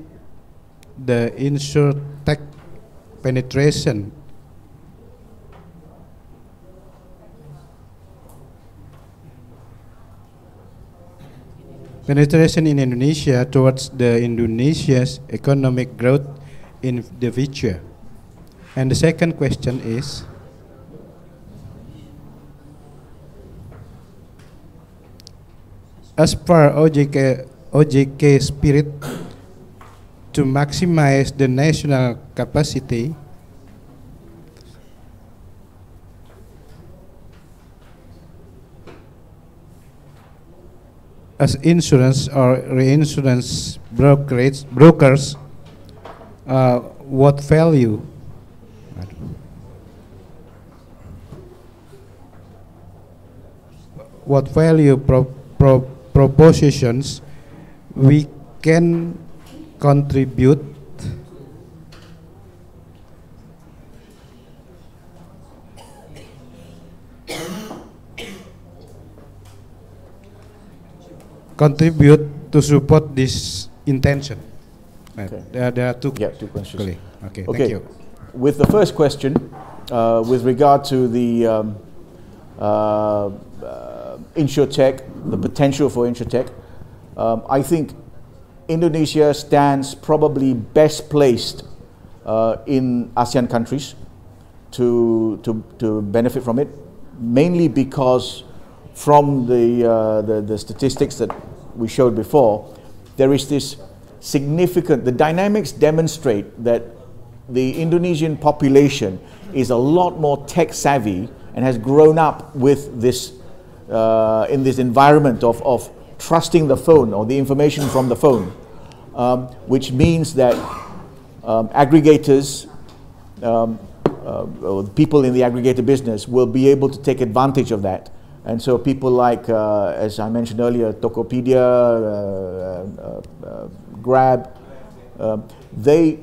Speaker 9: the InsurTech penetration? Penetration in Indonesia towards the Indonesia's economic growth in the future. And the second question is, as per OJK spirit, to maximize the national capacity, as insurance or reinsurance brokers, what value propositions we can contribute to support this intention?
Speaker 1: Okay.
Speaker 9: There are two
Speaker 1: questions.
Speaker 9: Okay, thank you.
Speaker 1: With the first question, with regard to the InsurTech, the potential for InsurTech, I think Indonesia stands probably best placed in ASEAN countries to benefit from it, mainly because from the statistics that we showed before, there is this significant, the dynamics demonstrate that the Indonesian population is a lot more tech savvy and has grown up with this in this environment of trusting the phone or the information from the phone, which means that aggregators, or people in the aggregator business will be able to take advantage of that. And so people like, as I mentioned earlier, Tokopedia, Grab, they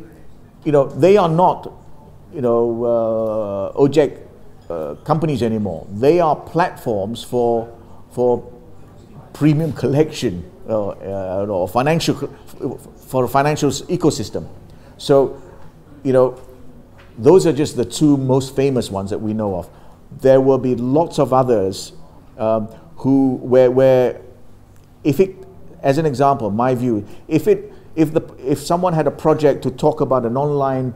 Speaker 1: are not, ojek companies anymore. They are platforms for premium collection or financial ecosystem. So, those are just the 2 most famous ones that we know of. There will be lots of others where if it, as an example, my view, if someone had a project to talk about an online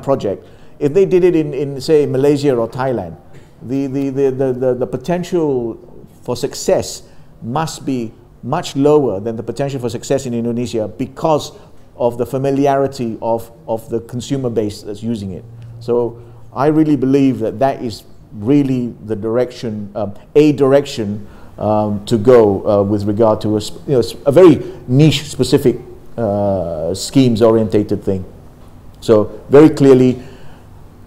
Speaker 1: project, if they did it in say Malaysia or Thailand, the potential for success must be much lower than the potential for success in Indonesia because of the familiarity of the consumer base that's using it. So I really believe that is really the direction, to go with regard to a very niche specific schemes orientated thing. So very clearly,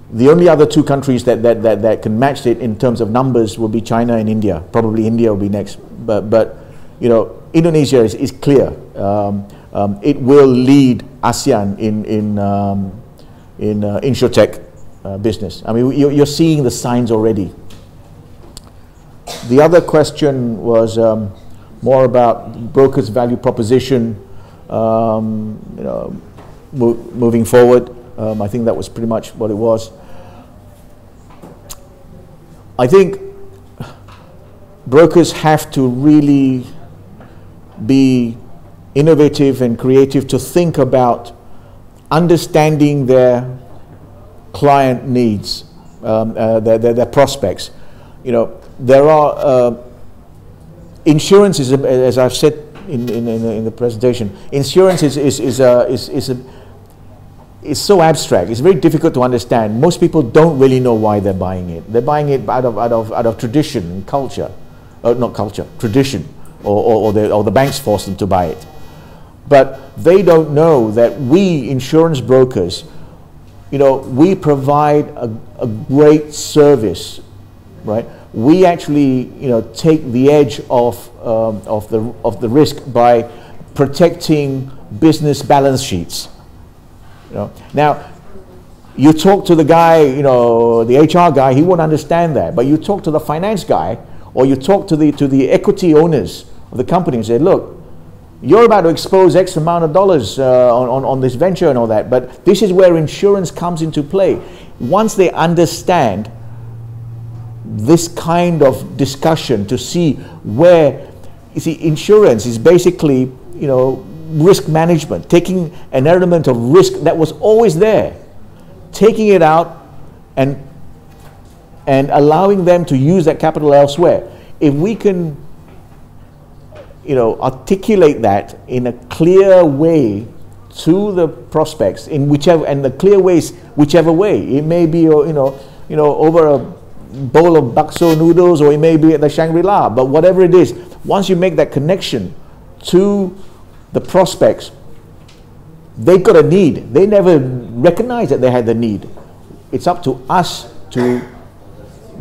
Speaker 1: the only other 2 countries that can match it in terms of numbers will be China and India. Probably India will be next, but Indonesia is clear. It will lead ASEAN in InsurTech business. I mean, you're seeing the signs already. The other question was more about brokers' value proposition, you know, moving forward. I think that was pretty much what it was. I think brokers have to really be innovative and creative to think about understanding their client needs, their prospects. You know, there are insurance is, as I've said in the presentation, insurance is so abstract. It's very difficult to understand. Most people don't really know why they're buying it. They're buying it out of tradition and culture, not culture, tradition, or the banks force them to buy it. But they don't know that we insurance brokers, you know, we provide a great service, right? We actually, you know, take the edge of the risk by protecting business balance sheets. You know? Now, you talk to the guy, you know, the HR guy, he won't understand that. But you talk to the finance guy, or you talk to the equity owners of the company and say, look, you're about to expose X amount of dollars on this venture and all that, but this is where insurance comes into play. Once they understand this kind of discussion to see where, you see, insurance is basically, you know, risk management, taking an element of risk that was always there, taking it out and allowing them to use that capital elsewhere. If we can, you know, articulate that in a clear way to the prospects, in whichever, and the clear ways, whichever way. It may be, you know, over a bowl of bakso noodles, or it may be at the Shangri-La, but whatever it is, once you make that connection to the prospects, they've got a need. They never recognized that they had the need. It's up to us to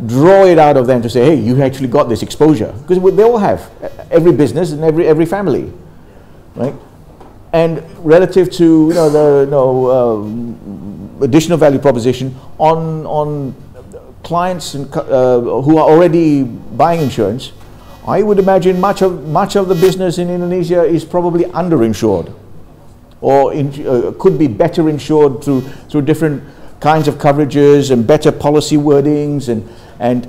Speaker 1: draw it out of them to say, hey, you actually got this exposure. Because they all have, every business and every family, right? And relative to, you know, the additional value proposition on clients and, who are already buying insurance, I would imagine much of the business in Indonesia is probably underinsured, or could be better insured through different kinds of coverages and better policy wordings and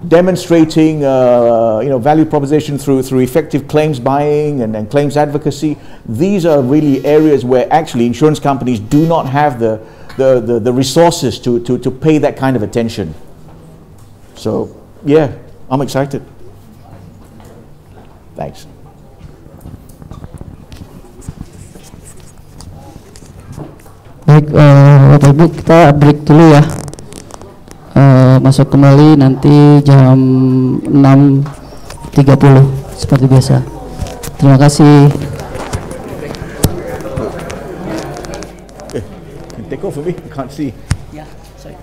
Speaker 1: demonstrating, you know, value proposition through effective claims buying and claims advocacy. These are really areas where actually insurance companies do not have the resources to pay that kind of attention. So yeah, I'm excited. Thanks.
Speaker 8: Baik, Bapak Ibu, kita break dulu ya. Masuk kembali nanti jam 6.30 seperti biasa. Terima kasih.
Speaker 1: Take off for me. I can't see.
Speaker 8: Yeah, sorry.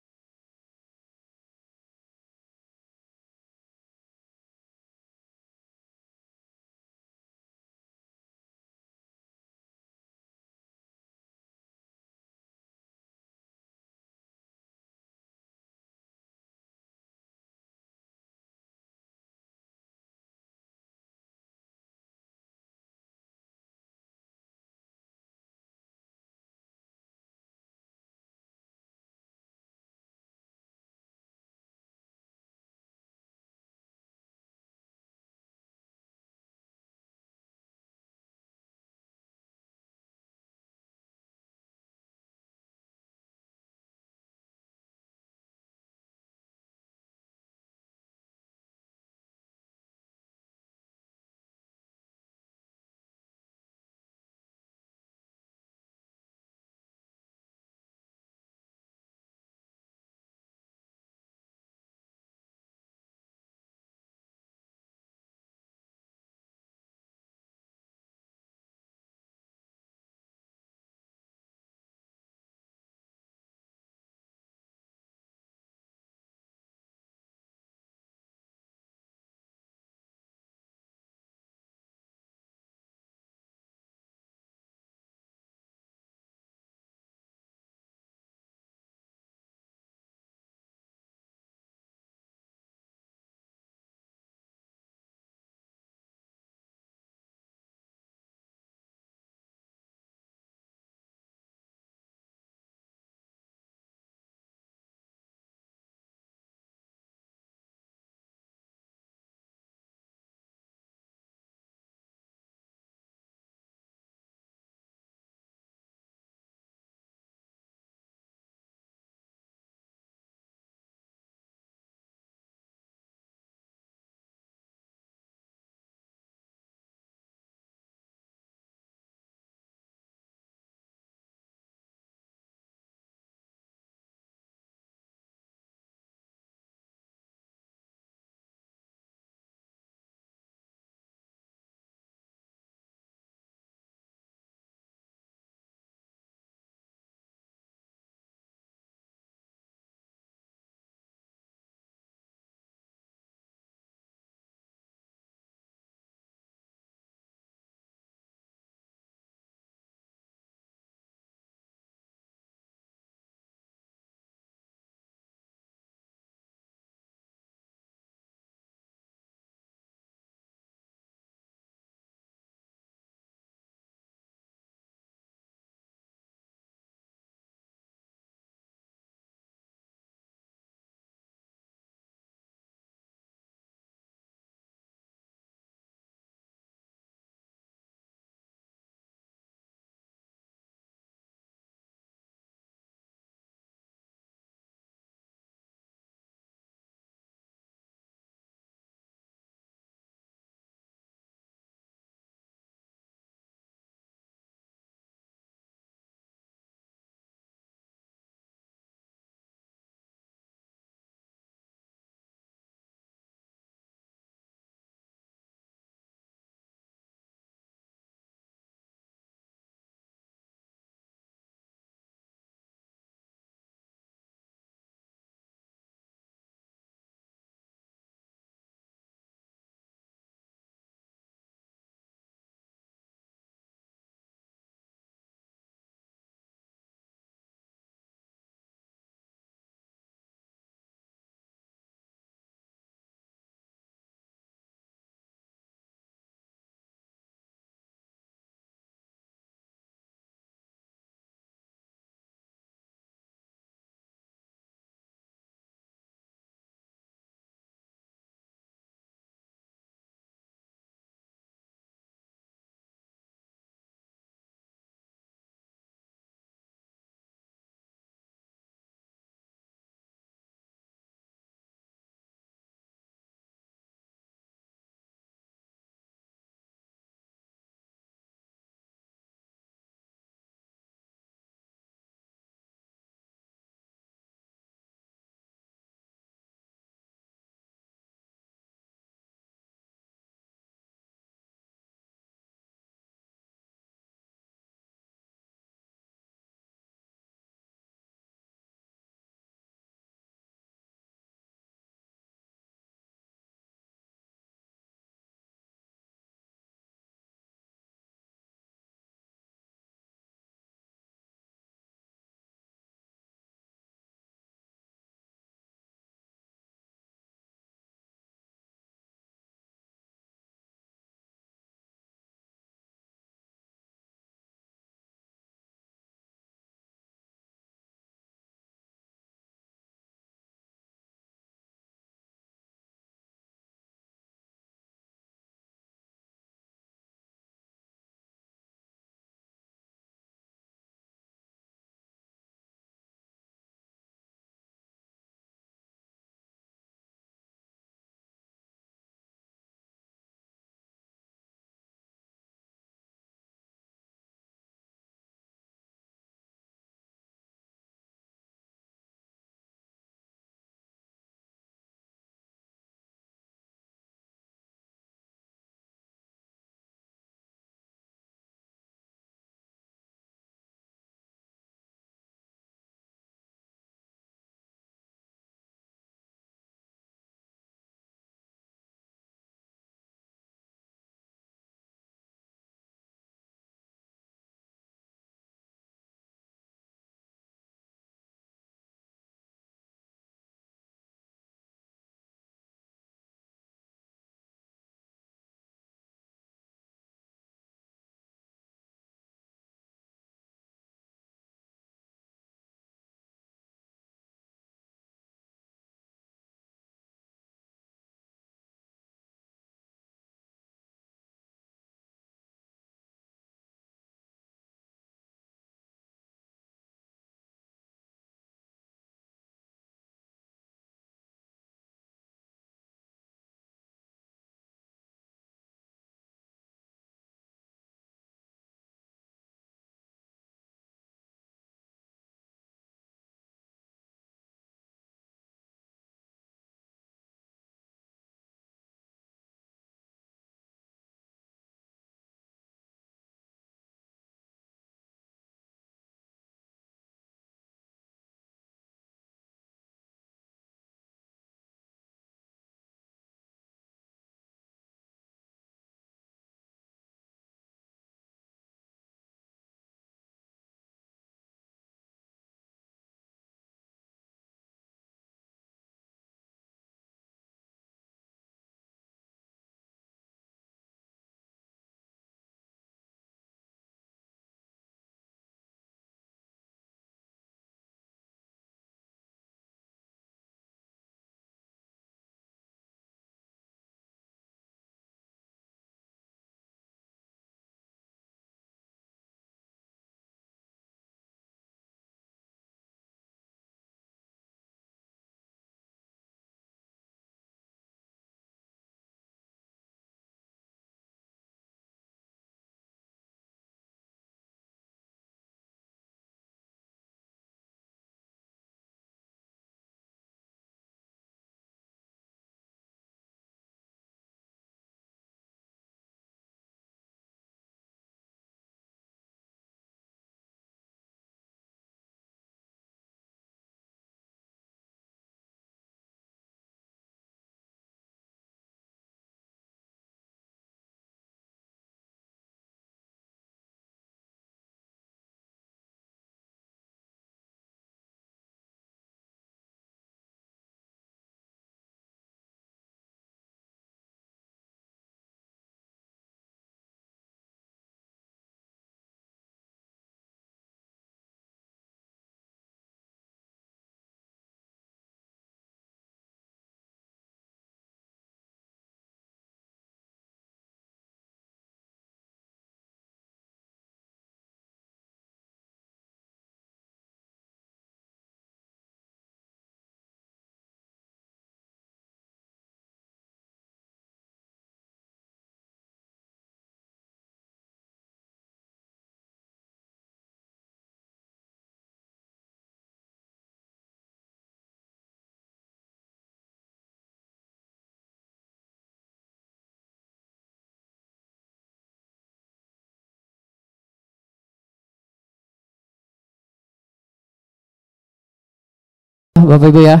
Speaker 8: Bapak Ibu ya.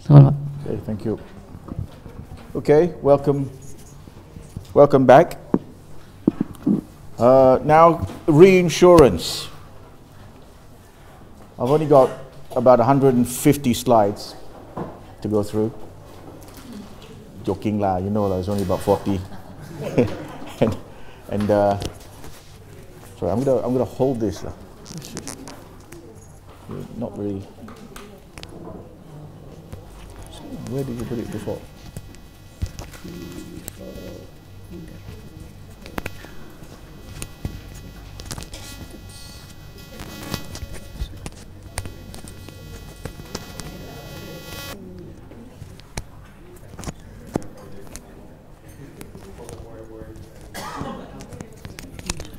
Speaker 8: Selamat.
Speaker 1: Okay, thank you. Okay, welcome back. Now, reinsurance. I've only got about 150 slides to go through. Joking lah, you know, there's only about 40. Sorry, I'm gonna hold this lah. Not really. Where did you put it before?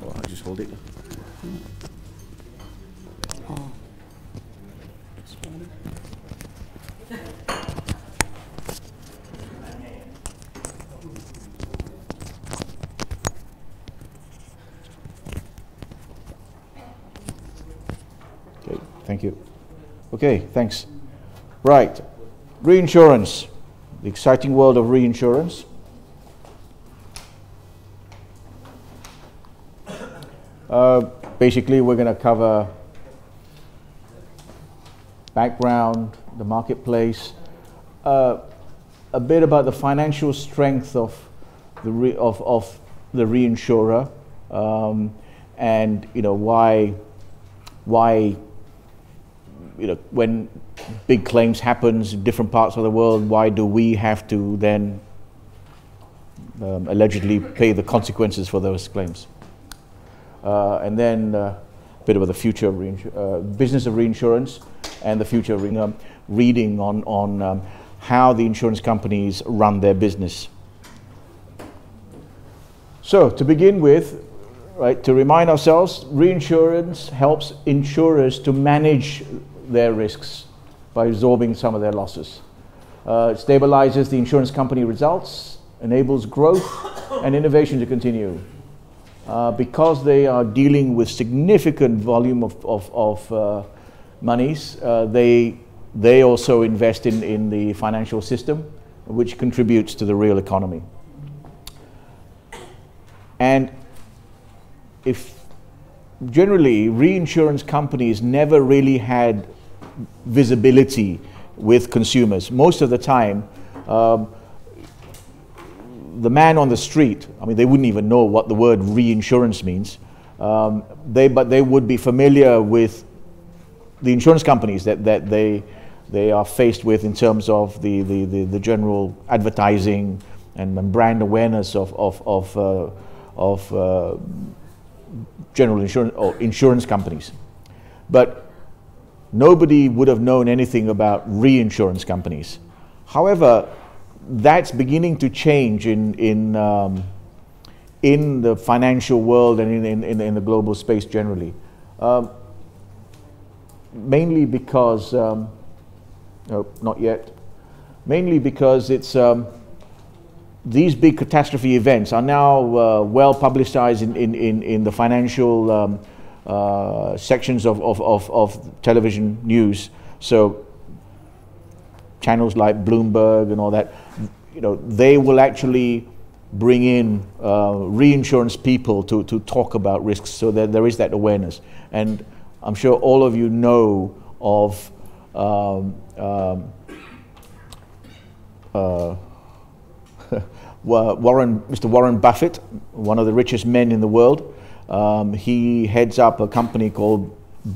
Speaker 1: Oh, I just hold it. Thank you. Okay, thanks. Right, reinsurance, the exciting world of reinsurance. Basically, we're going to cover background, the marketplace, a bit about the financial strength of the reinsurer, and why when big claims happens in different parts of the world, why do we have to then allegedly pay the consequences for those claims? And then a bit about the future of business of reinsurance and the future of reading on how the insurance companies run their business. So to begin with, right, to remind ourselves, reinsurance helps insurers to manage their risks by absorbing some of their losses. It stabilizes the insurance company results, enables growth and innovation to continue. Because they are dealing with significant volume of monies, they also invest in the financial system, which contributes to the real economy. And if generally reinsurance companies never really had visibility with consumers. Most of the time, the man on the street, I mean, they wouldn't even know what the word reinsurance means, but they would be familiar with the insurance companies that they are faced with in terms of the general advertising and brand awareness of general insurance or insurance companies. But nobody would have known anything about reinsurance companies. However, that's beginning to change in the financial world and in the global space generally. Mainly because, no, not yet. Mainly because it's these big catastrophe events are now well publicized in the financial sections of television news. So channels like Bloomberg and all that, they will actually bring in reinsurance people to talk about risks, so that there is that awareness. And I'm sure all of you know of Mr. Warren Buffett, one of the richest men in the world. He heads up a company called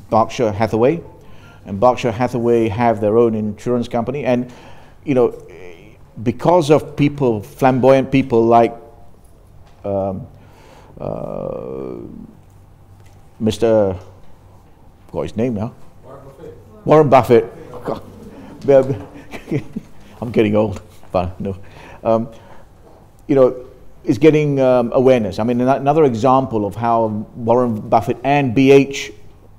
Speaker 1: Berkshire Hathaway, and Berkshire Hathaway have their own insurance company. And because of people, flamboyant people like Mr. Got his name now. Warren Buffett. I'm getting old, but no. Is getting awareness. I mean, another example of how Warren Buffett and BH,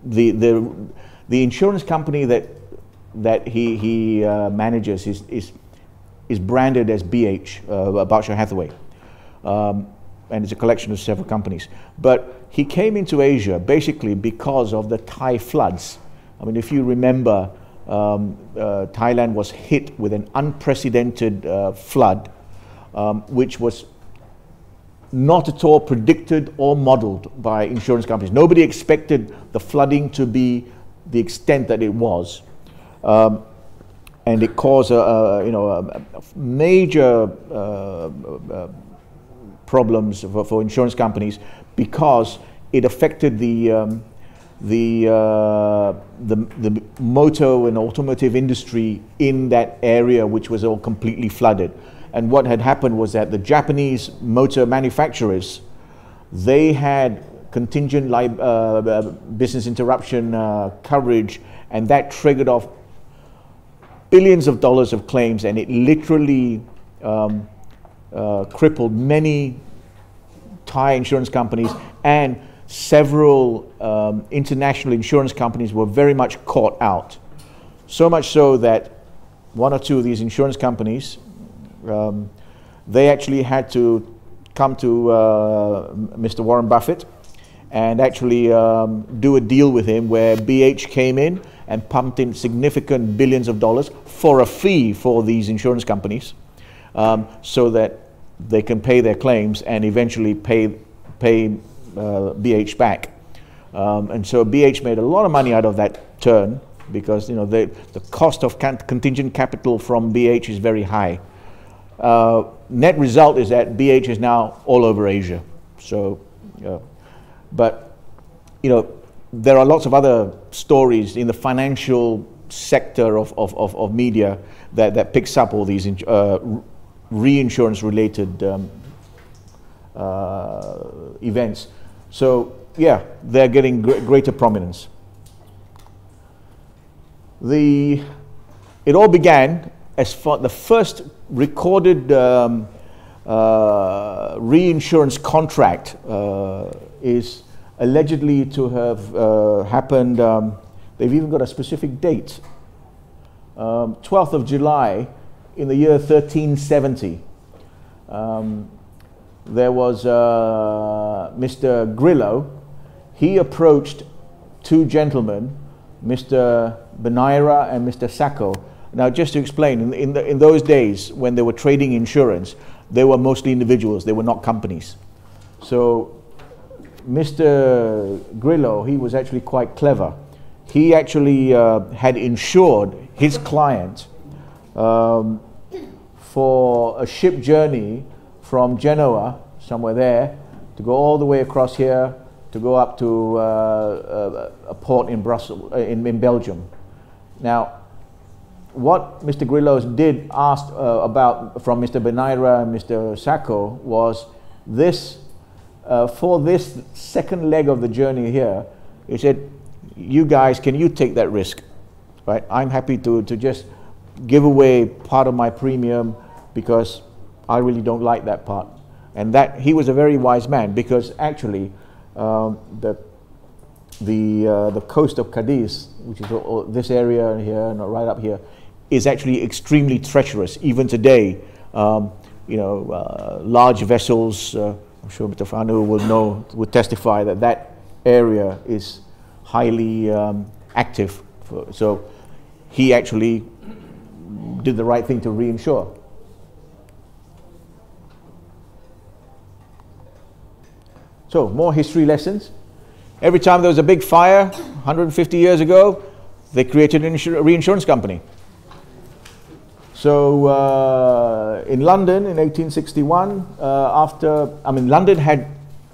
Speaker 1: the insurance company that he manages is branded as BH, Berkshire Hathaway, and it's a collection of several companies. But he came into Asia basically because of the Thai floods. I mean, if you remember, Thailand was hit with an unprecedented flood, which was not at all predicted or modeled by insurance companies. Nobody expected the flooding to be the extent that it was. And it caused a major problems for insurance companies, because it affected the motor and automotive industry in that area, which was all completely flooded. And what had happened was that the Japanese motor manufacturers, they had contingent business interruption coverage, and that triggered off billions of dollars of claims, and it literally crippled many Thai insurance companies, and several international insurance companies were very much caught out. So much so that one or two of these insurance companies, they actually had to come to Mr. Warren Buffett and actually do a deal with him where BH came in and pumped in significant billions of dollars for a fee for these insurance companies, so that they can pay their claims and eventually pay BH back. And so BH made a lot of money out of that turn, because the cost of contingent capital from BH is very high. Net result is that BH is now all over Asia. So, but there are lots of other stories in the financial sector of media that picks up all these reinsurance related events. So yeah, they're getting greater prominence. It all began as the first recorded reinsurance contract is allegedly to have happened, they've even got a specific date, 12th of July in the year 1370. There was Mr. Grillo. He approached two gentlemen, Mr. Benaira and Mr. Sacco. Now, just to explain, in those days when they were trading insurance, they were mostly individuals, they were not companies. So Mr. Grillo, he was actually quite clever. He actually had insured his client for a ship journey from Genoa, somewhere there, to go all the way across here, to go up to a port in Brussels, in Belgium. Now, what Mr. Grillo did ask about from Mr. Benaira and Mr. Sacco was this, for this second leg of the journey here, he said, you guys, can you take that risk? Right? I'm happy to just give away part of my premium because I really don't like that part. And that he was a very wise man, because actually the coast of Cadiz, which is this area here and right up here, is actually extremely treacherous. Even today, large vessels, I'm sure Mr. Fanu will testify that that area is highly active. So he actually did the right thing to reinsure. So, more history lessons. Every time there was a big fire, 150 years ago, they created a reinsurance company. So, in London in 1861, London had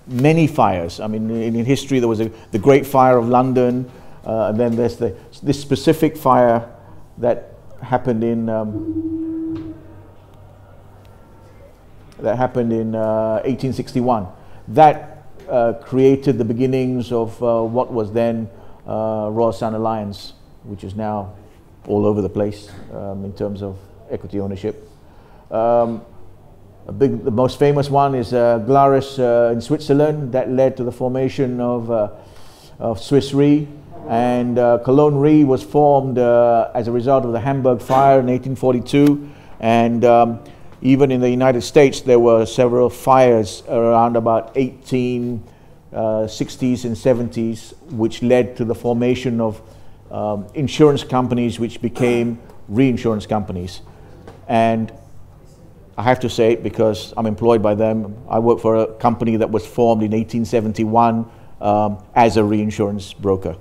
Speaker 1: many fires. I mean, in history there was the Great Fire of London, and then there's this specific fire that happened in 1861. That created the beginnings of what was then Royal Sun Alliance, which is now all over the place in terms of equity ownership. The most famous one is Glarus in Switzerland, that led to the formation of Swiss Re, and Cologne Re was formed as a result of the Hamburg fire in 1842, and even in the United States there were several fires around about 1860s and 70s, which led to the formation of insurance companies which became reinsurance companies. And I have to say it because I'm employed by them. I work for a company that was formed in 1871 as a reinsurance broker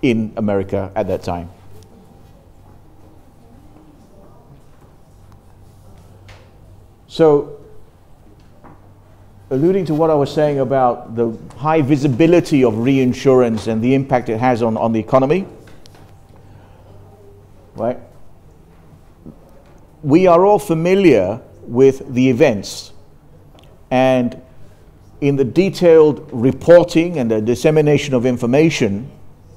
Speaker 1: in America at that time. So, alluding to what I was saying about the high visibility of reinsurance and the impact it has on the economy, right? We are all familiar with the events, and in the detailed reporting and the dissemination of information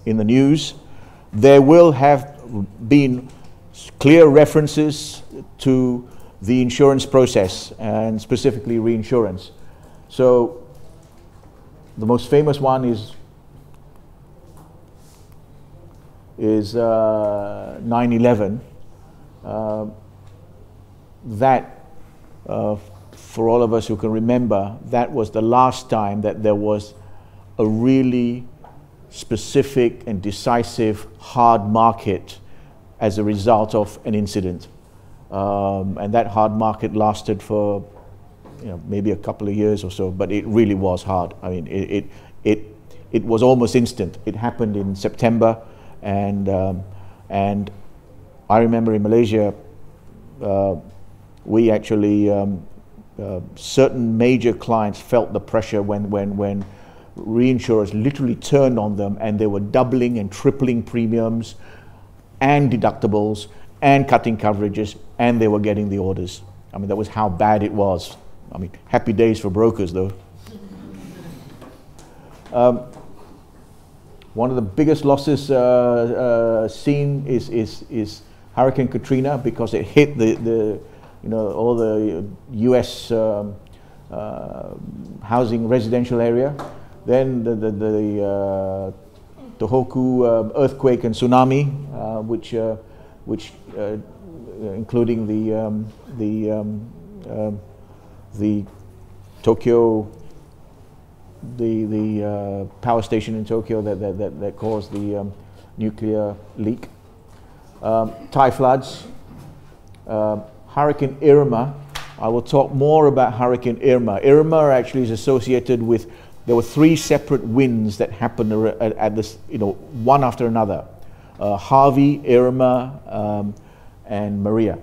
Speaker 1: in the news, there will have been clear references to the insurance process and specifically reinsurance. So the most famous one is 9/11. For all of us who can remember, that was the last time that there was a really specific and decisive hard market as a result of an incident. And that hard market lasted for maybe a couple of years or so, but it really was hard. I mean, it was almost instant. It happened in September, and I remember in Malaysia, we actually certain major clients felt the pressure when reinsurers literally turned on them, and they were doubling and tripling premiums and deductibles and cutting coverages, and they were getting the orders. I mean, that was how bad it was. I mean, happy days for brokers, though. One of the biggest losses seen is Hurricane Katrina, because it hit all the U.S. housing residential area. Then the Tohoku earthquake and tsunami, which including the Tokyo, the power station in Tokyo that caused the nuclear leak. Thai floods, Hurricane Irma. I will talk more about Hurricane Irma. Irma actually is associated with, there were 3 separate winds that happened at this, one after another. Harvey, Irma, and Maria.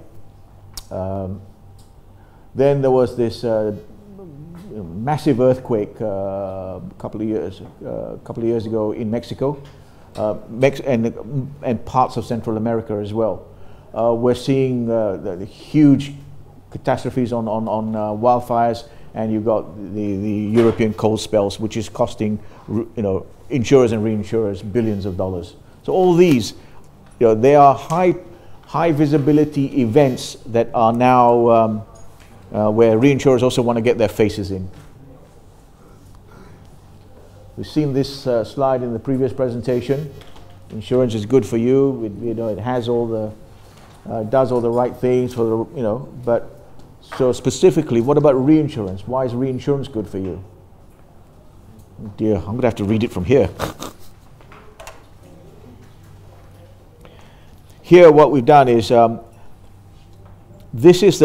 Speaker 1: Then there was this massive earthquake a couple of years ago in Mexico, and parts of Central America as well. We're seeing the huge catastrophes on wildfires, and you've got the European cold spells, which is costing insurers and reinsurers billions of dollars. So all these, they are high visibility events that are now where reinsurers also want to get their faces in. We've seen this slide in the previous presentation. Insurance is good for you. It has all the does all the right things for the but so specifically, what about reinsurance? Why is reinsurance good for you? Oh dear, I'm going to have to read it from here. Here, what we've done is this is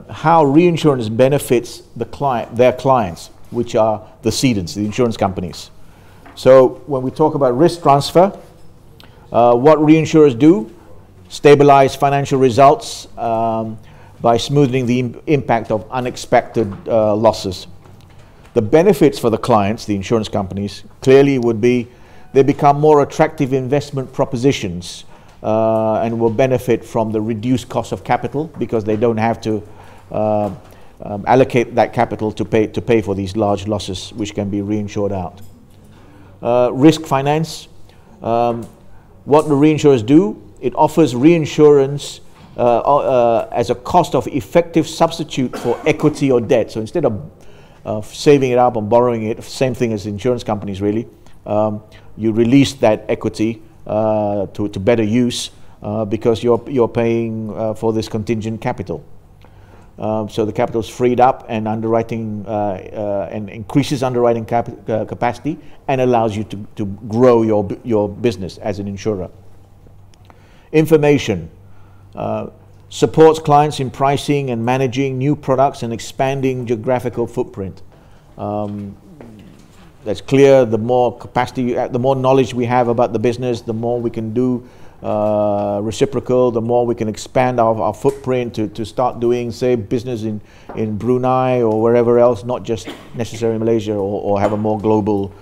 Speaker 1: how reinsurance benefits their clients, which are the cedents, the insurance companies. So when we talk about risk transfer, what reinsurers do, stabilize financial results by smoothing the impact of unexpected losses. The benefits for the clients, the insurance companies, clearly would be they become more attractive investment propositions and will benefit from the reduced cost of capital because they don't have to allocate that capital to pay for these large losses which can be reinsured out. Risk finance, what the reinsurers do, it offers reinsurance as a cost of effective substitute for equity or debt. So instead of saving it up and borrowing it, same thing as insurance companies really, you release that equity to better use because you're paying for this contingent capital. So the capital is freed up, and underwriting and increases underwriting capacity, and allows you to grow your business as an insurer. Information supports clients in pricing and managing new products and expanding geographical footprint. That's clear. The more capacity, the more knowledge we have about the business, the more we can do reciprocal, the more we can expand our footprint to start doing, say, business in Brunei or wherever else, not just necessarily Malaysia, or have a more global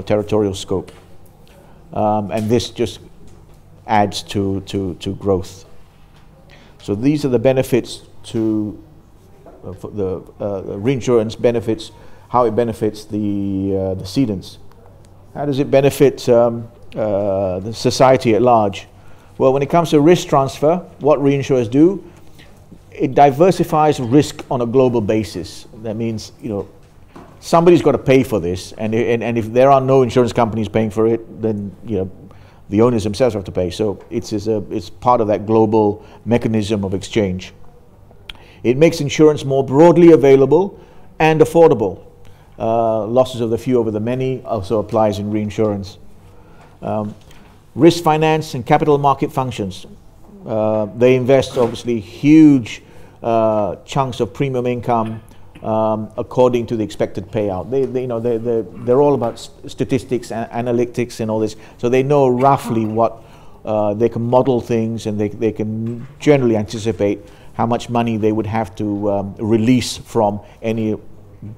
Speaker 1: territorial scope. And this just adds to growth. So these are the benefits to the reinsurance benefits, how it benefits the cedents. How does it benefit the society at large? Well, when it comes to risk transfer, what reinsurers do, it diversifies risk on a global basis. That means, you know, somebody's got to pay for this, and if there are no insurance companies paying for it, then, you know, the owners themselves have to pay. So it's part of that global mechanism of exchange. It makes insurance more broadly available and affordable. Losses of the few over the many also applies in reinsurance. Risk finance and capital market functions. They invest obviously huge chunks of premium income according to the expected payout. They're all about statistics, analytics, and all this. So they know roughly what they can model things, and they can generally anticipate how much money they would have to release from any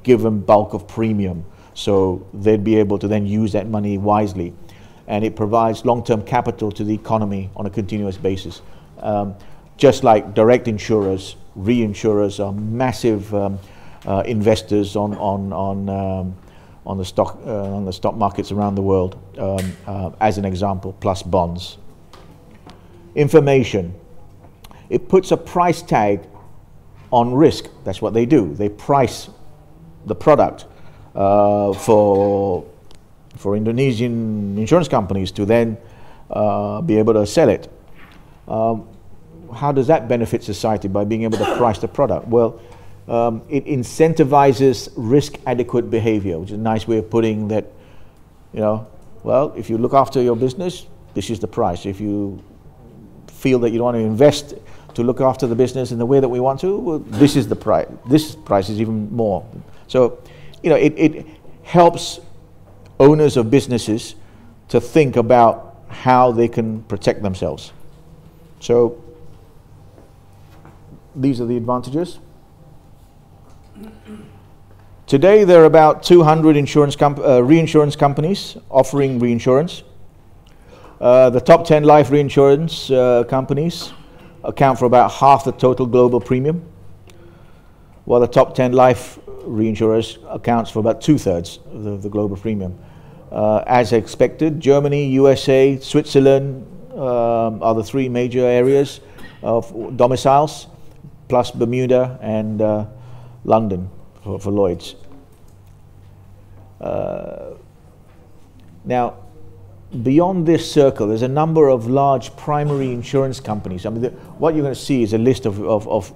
Speaker 1: given bulk of premium. So they'd be able to then use that money wisely. And it provides long-term capital to the economy on a continuous basis. Just like direct insurers, reinsurers are massive investors on the stock markets around the world, as an example, plus bonds. Information. It puts a price tag on risk. That's what they do. They price the product for Indonesian insurance companies to then be able to sell it. How does that benefit society by being able to price the product? Well, it incentivizes risk-adequate behavior, which is a nice way of putting that, you know, well, if you look after your business, this is the price. If you feel that you don't want to invest to look after the business in the way that we want to, well, this is the price. This price is even more. So, you know, it helps owners of businesses to think about how they can protect themselves. So these are the advantages. Today there are about 200 reinsurance companies offering reinsurance. The top 10 life reinsurance companies account for about half the total global premium, while the top 10 life reinsurers accounts for about 2/3 of the global premium. As expected, Germany, USA, Switzerland are the three major areas of domiciles, plus Bermuda and London for Lloyd's. Now, beyond this circle, there's a number of large primary insurance companies. I mean, what you're going to see is a list of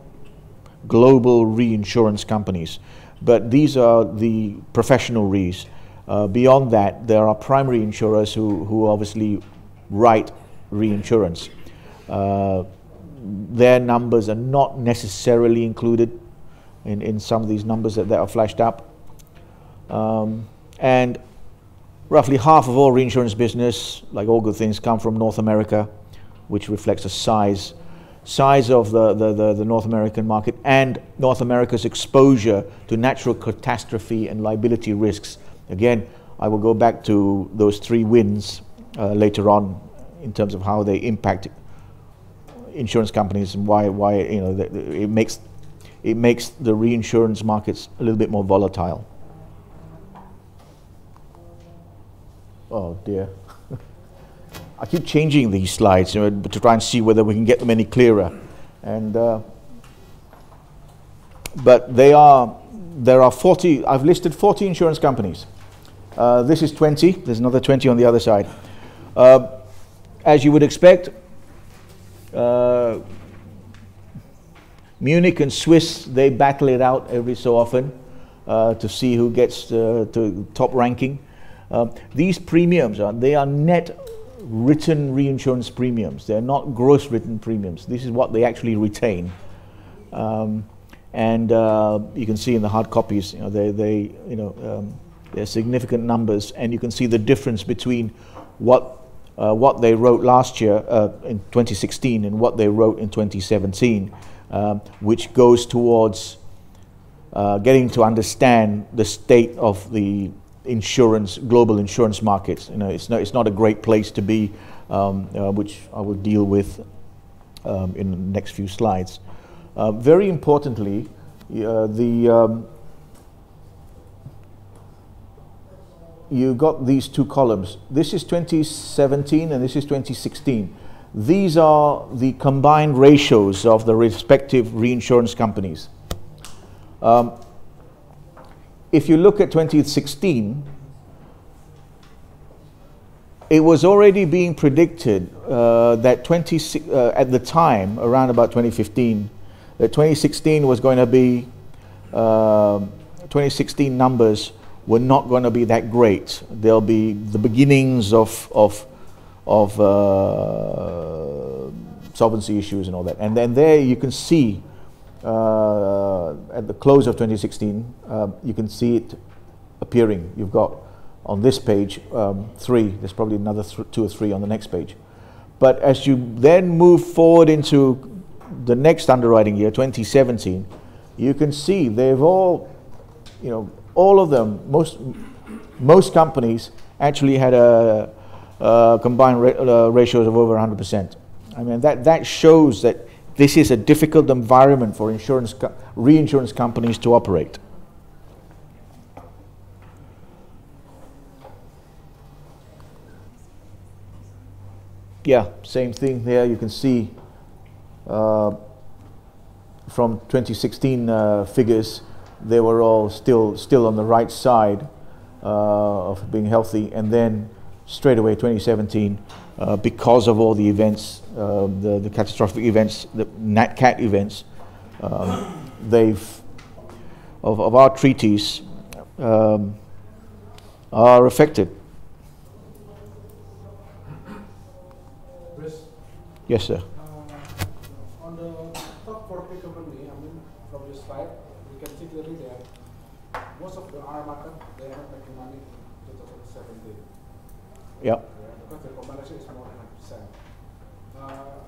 Speaker 1: global reinsurance companies, but these are the professional Res. Beyond that, there are primary insurers who obviously write reinsurance. Their numbers are not necessarily included in some of these numbers that are flashed up. And roughly half of all reinsurance business, like all good things, come from North America, which reflects the size of the North American market and North America's exposure to natural catastrophe and liability risks. Again, I will go back to those three wins later on in terms of how they impact insurance companies and why you know it makes the reinsurance markets a little bit more volatile. Oh dear. I keep changing these slides, you know, to try and see whether we can get them any clearer. And but there are 40. I've listed 40 insurance companies. This is 20. There's another 20 on the other side. As you would expect, Munich and Swiss, they battle it out every so often to see who gets to top ranking. These premiums, they are net written reinsurance premiums. They're not gross written premiums. This is what they actually retain. And you can see in the hard copies, they're significant numbers, and you can see the difference between what they wrote last year in 2016 and what they wrote in 2017, which goes towards getting to understand the state of the global insurance markets. It's not a great place to be, which I will deal with in the next few slides. Very importantly, you got these two columns. This is 2017 and this is 2016. These are the combined ratios of the respective reinsurance companies. If you look at 2016, it was already being predicted that at the time, around about 2015, that 2016 was going to be, 2016 numbers were not going to be that great. There'll be the beginnings of solvency issues and all that. And then there you can see, at the close of 2016, you can see it appearing. You've got on this page 3, there's probably another 2 or 3 on the next page. But as you then move forward into the next underwriting year, 2017, you can see they've all, all of them, most companies actually had a combined ratios of over 100%. I mean, that shows that this is a difficult environment for reinsurance companies to operate. Yeah, same thing there. You can see from 2016 figures, they were all still on the right side of being healthy, and then straight away 2017, because of all the events, the catastrophic events, the Nat Cat events, of our treaties are affected. Yes, sir.
Speaker 7: On the top 40 company, from this slide, you can see clearly that most of the R market, they are not making money in 2017.
Speaker 1: Yep.
Speaker 7: Because the combination is more than 100%.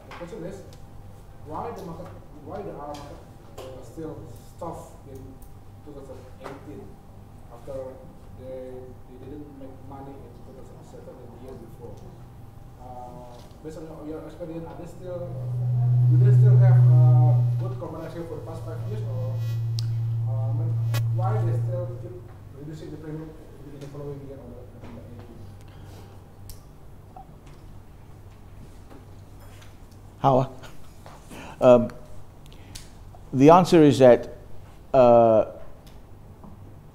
Speaker 7: The question is, why the R market still tough in 2018 after they didn't make money in 2017 and the year before? Based on your experience, do they still have good combination for the past 5 years, or why they still keep reducing the premium in the following year?
Speaker 1: How? The answer is that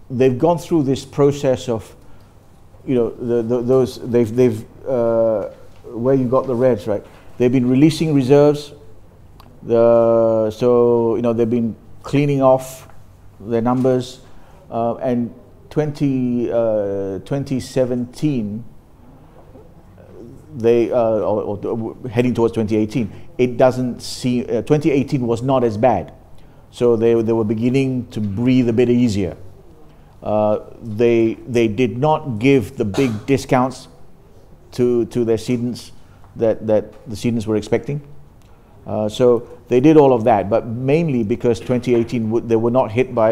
Speaker 1: they've gone through this process of, they've where you got the reds, right? They've been releasing reserves. So they've been cleaning off their numbers, and 2017. They or heading towards 2018. It doesn't seem 2018 was not as bad, so they were beginning to breathe a bit easier. They did not give the big discounts to their cedents that the cedents were expecting. So they did all of that, but mainly because 2018 they were not hit by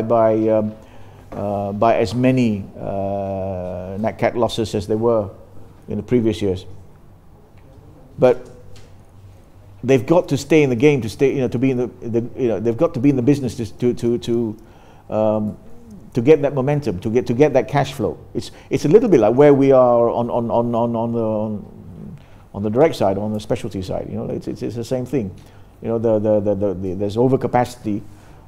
Speaker 1: as many Nat Cat losses as they were in the previous years. But they've got to stay in the game to stay, to be in they've got to be in the business to get that momentum, to get that cash flow. It's a little bit like where we are on the direct side, on the specialty side. It's the same thing. There's overcapacity,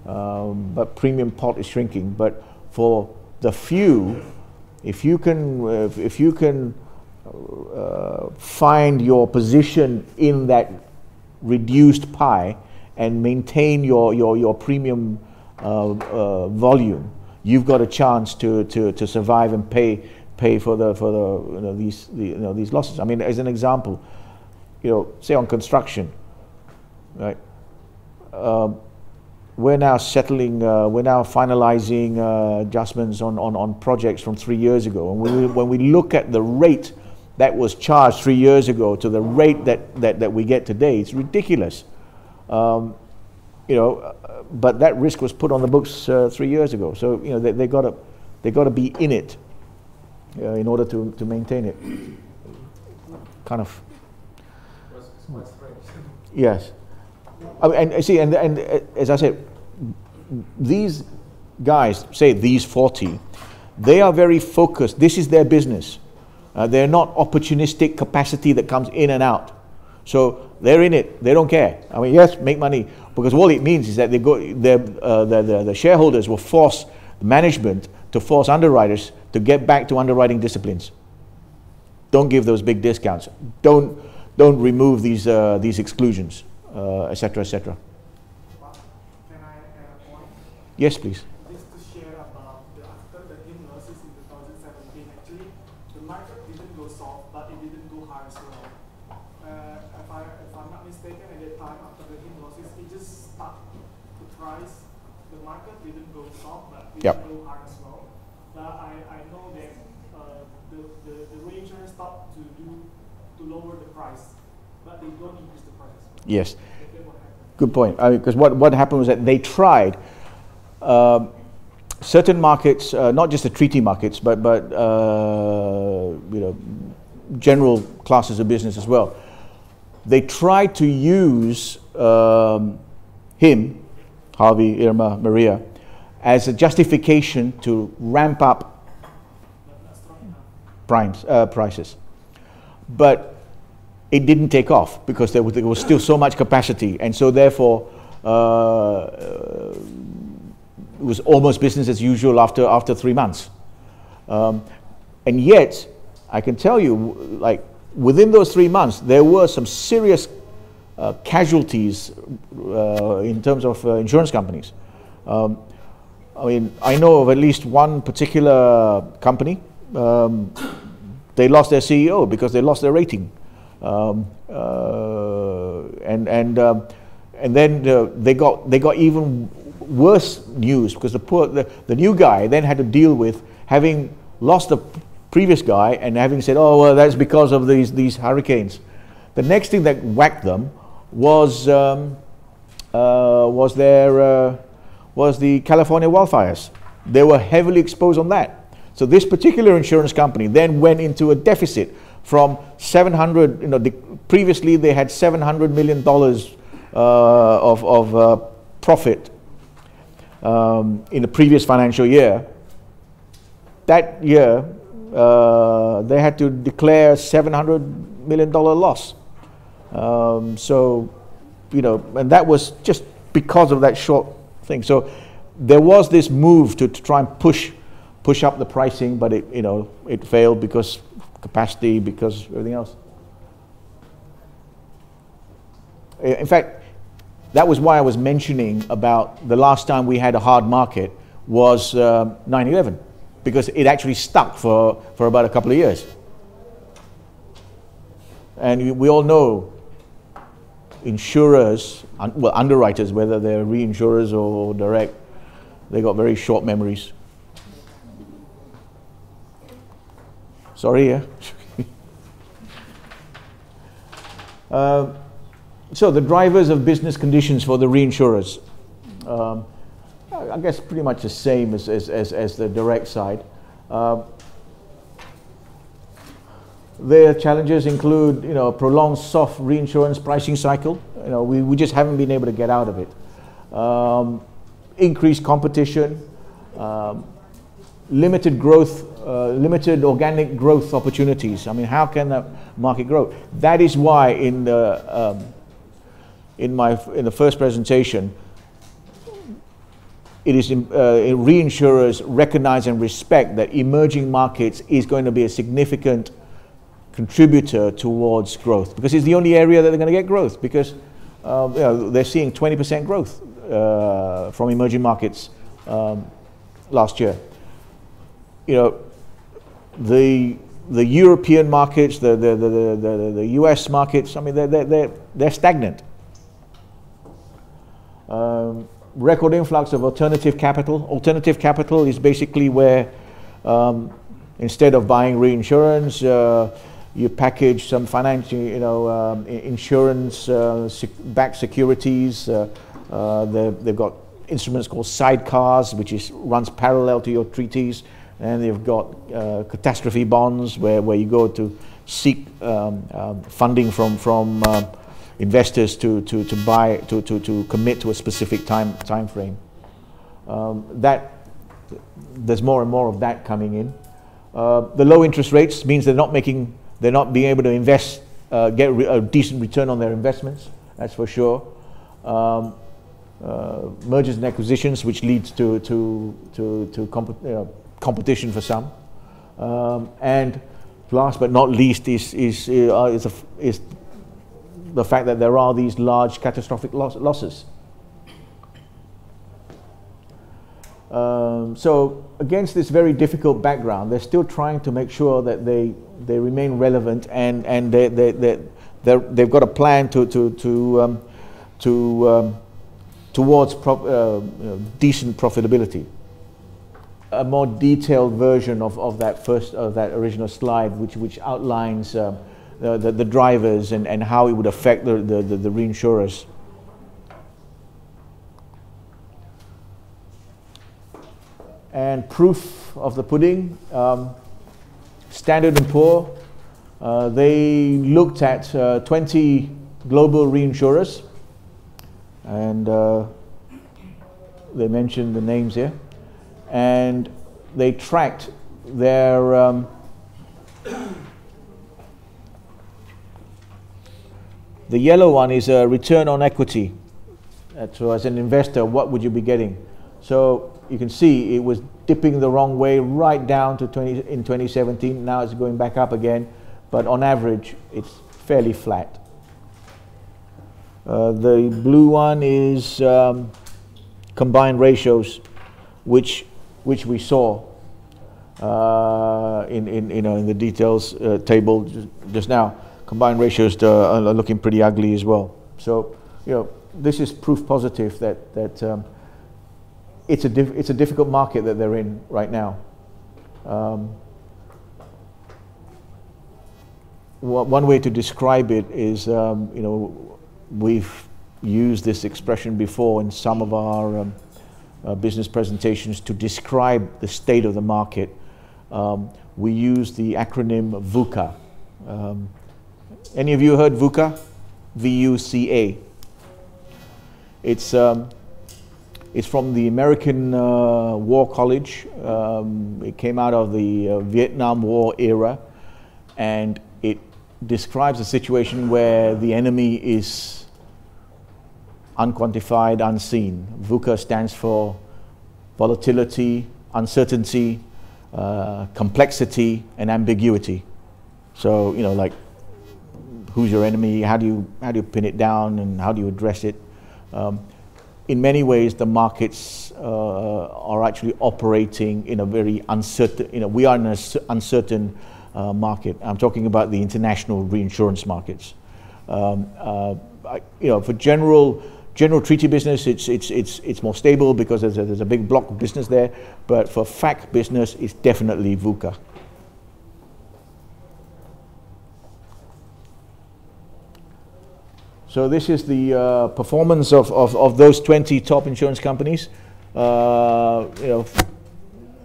Speaker 1: but premium pot is shrinking. But for the few, if you can find your position in that reduced pie and maintain your premium volume, you've got a chance to survive and pay for these losses. I mean, as an example, say on construction, right? We're now settling, we're now finalizing adjustments on projects from 3 years ago. And when we look at the rate that was charged 3 years ago to the rate that we get today, it's ridiculous. But that risk was put on the books 3 years ago. So they got to be in it in order to maintain it. Kind of. Yes. I mean, and see, and as I said, these guys, say these 40, they are very focused. This is their business. They're not opportunistic capacity that comes in and out. So they're in it. They don't care. I mean, yes, make money, because all it means is that the shareholders will force management to force underwriters to get back to underwriting disciplines. Don't give those big discounts. Don't remove these exclusions, etc., etc.
Speaker 7: Can I add a point?
Speaker 1: Yes, please.
Speaker 7: Just to share about after the hit losses in 2017, actually, the market didn't go soft, but it didn't go high as well. If I'm not mistaken, at that time after the hit losses, it just stuck the price. The market didn't go soft, but it didn't go high as well. But I know that the reinsurance stopped to lower the price, but they don't increase the price.
Speaker 1: Yes. Good point. Because what happened was that they tried certain markets, not just the treaty markets, but general classes of business as well. They tried to use him, Harvey, Irma, Maria, as a justification to ramp up prices, but it didn't take off because there was still so much capacity, and so therefore it was almost business as usual after 3 months. And yet, I can tell you, like within those 3 months, there were some serious casualties in terms of insurance companies. I mean, I know of at least one particular company. They lost their CEO because they lost their rating. And then they got even worse news, because the new guy then had to deal with having lost the previous guy and having said, oh well, that's because of these hurricanes. The next thing that whacked them was the California wildfires. They were heavily exposed on that. So this particular insurance company then went into a deficit from 700, previously they had $700 million of profit in the previous financial year. That year, they had to declare $700 million loss. So, and that was just because of that short thing. So there was this move to try and push up the pricing, but it failed because capacity, because everything else. In fact, that was why I was mentioning about the last time we had a hard market was 9/11, because it actually stuck for about a couple of years. And we all know insurers, well, underwriters, whether they're reinsurers or direct, they got very short memories. Sorry, yeah. So the drivers of business conditions for the reinsurers, I guess pretty much the same as the direct side. Their challenges include, a prolonged soft reinsurance pricing cycle. We just haven't been able to get out of it. Increased competition, limited growth, limited organic growth opportunities. I mean, how can the market grow? That is why in the first presentation, it is reinsurers recognize and respect that emerging markets is going to be a significant contributor towards growth, because it's the only area that they're going to get growth, because you know, they're seeing 20% growth from emerging markets last year. You know, the European markets, the US markets, I mean, they're stagnant. Record influx of alternative capital. Alternative capital is basically where instead of buying reinsurance, you package some financial, you know, insurance-backed securities. They've got instruments called sidecars, which runs parallel to your treaties. And they've got catastrophe bonds, where you go to seek funding from investors to buy, to commit to a specific time frame. There's more and more of that coming in. The low interest rates means they're not being able to invest, get a decent return on their investments. That's for sure. Mergers and acquisitions, which leads to competition for some, and last but not least is the fact that there are these large catastrophic losses. So against this very difficult background, they're still trying to make sure that they remain relevant, and they've got a plan towards decent profitability. A more detailed version of that original slide, which outlines the drivers and how it would affect the reinsurers. And proof of the pudding, Standard & Poor, they looked at 20 global reinsurers, and they mentioned the names here, and they tracked their the yellow one is a return on equity. So as an investor, what would you be getting? So you can see it was dipping the wrong way right down to in 2017. Now it's going back up again, but on average, it's fairly flat. The blue one is combined ratios, which we saw in the details table just now. Combined ratios are looking pretty ugly as well. So this is proof positive that it's a difficult market that they're in right now. One way to describe it is, we've used this expression before in some of our business presentations to describe the state of the market. We use the acronym VUCA. Any of you heard VUCA? V-U-C-A. It's from the American War College. It came out of the Vietnam War era, and it describes a situation where the enemy is unquantified, unseen. VUCA stands for volatility, uncertainty, complexity, and ambiguity. So, like, who's your enemy? How do you pin it down, and how do you address it? In many ways, the markets are actually operating in a very uncertain. We are in an uncertain market. I'm talking about the international reinsurance markets. For general treaty business, it's more stable because there's a big block of business there. But for FAC business, it's definitely VUCA. So this is the performance of those 20 top insurance companies,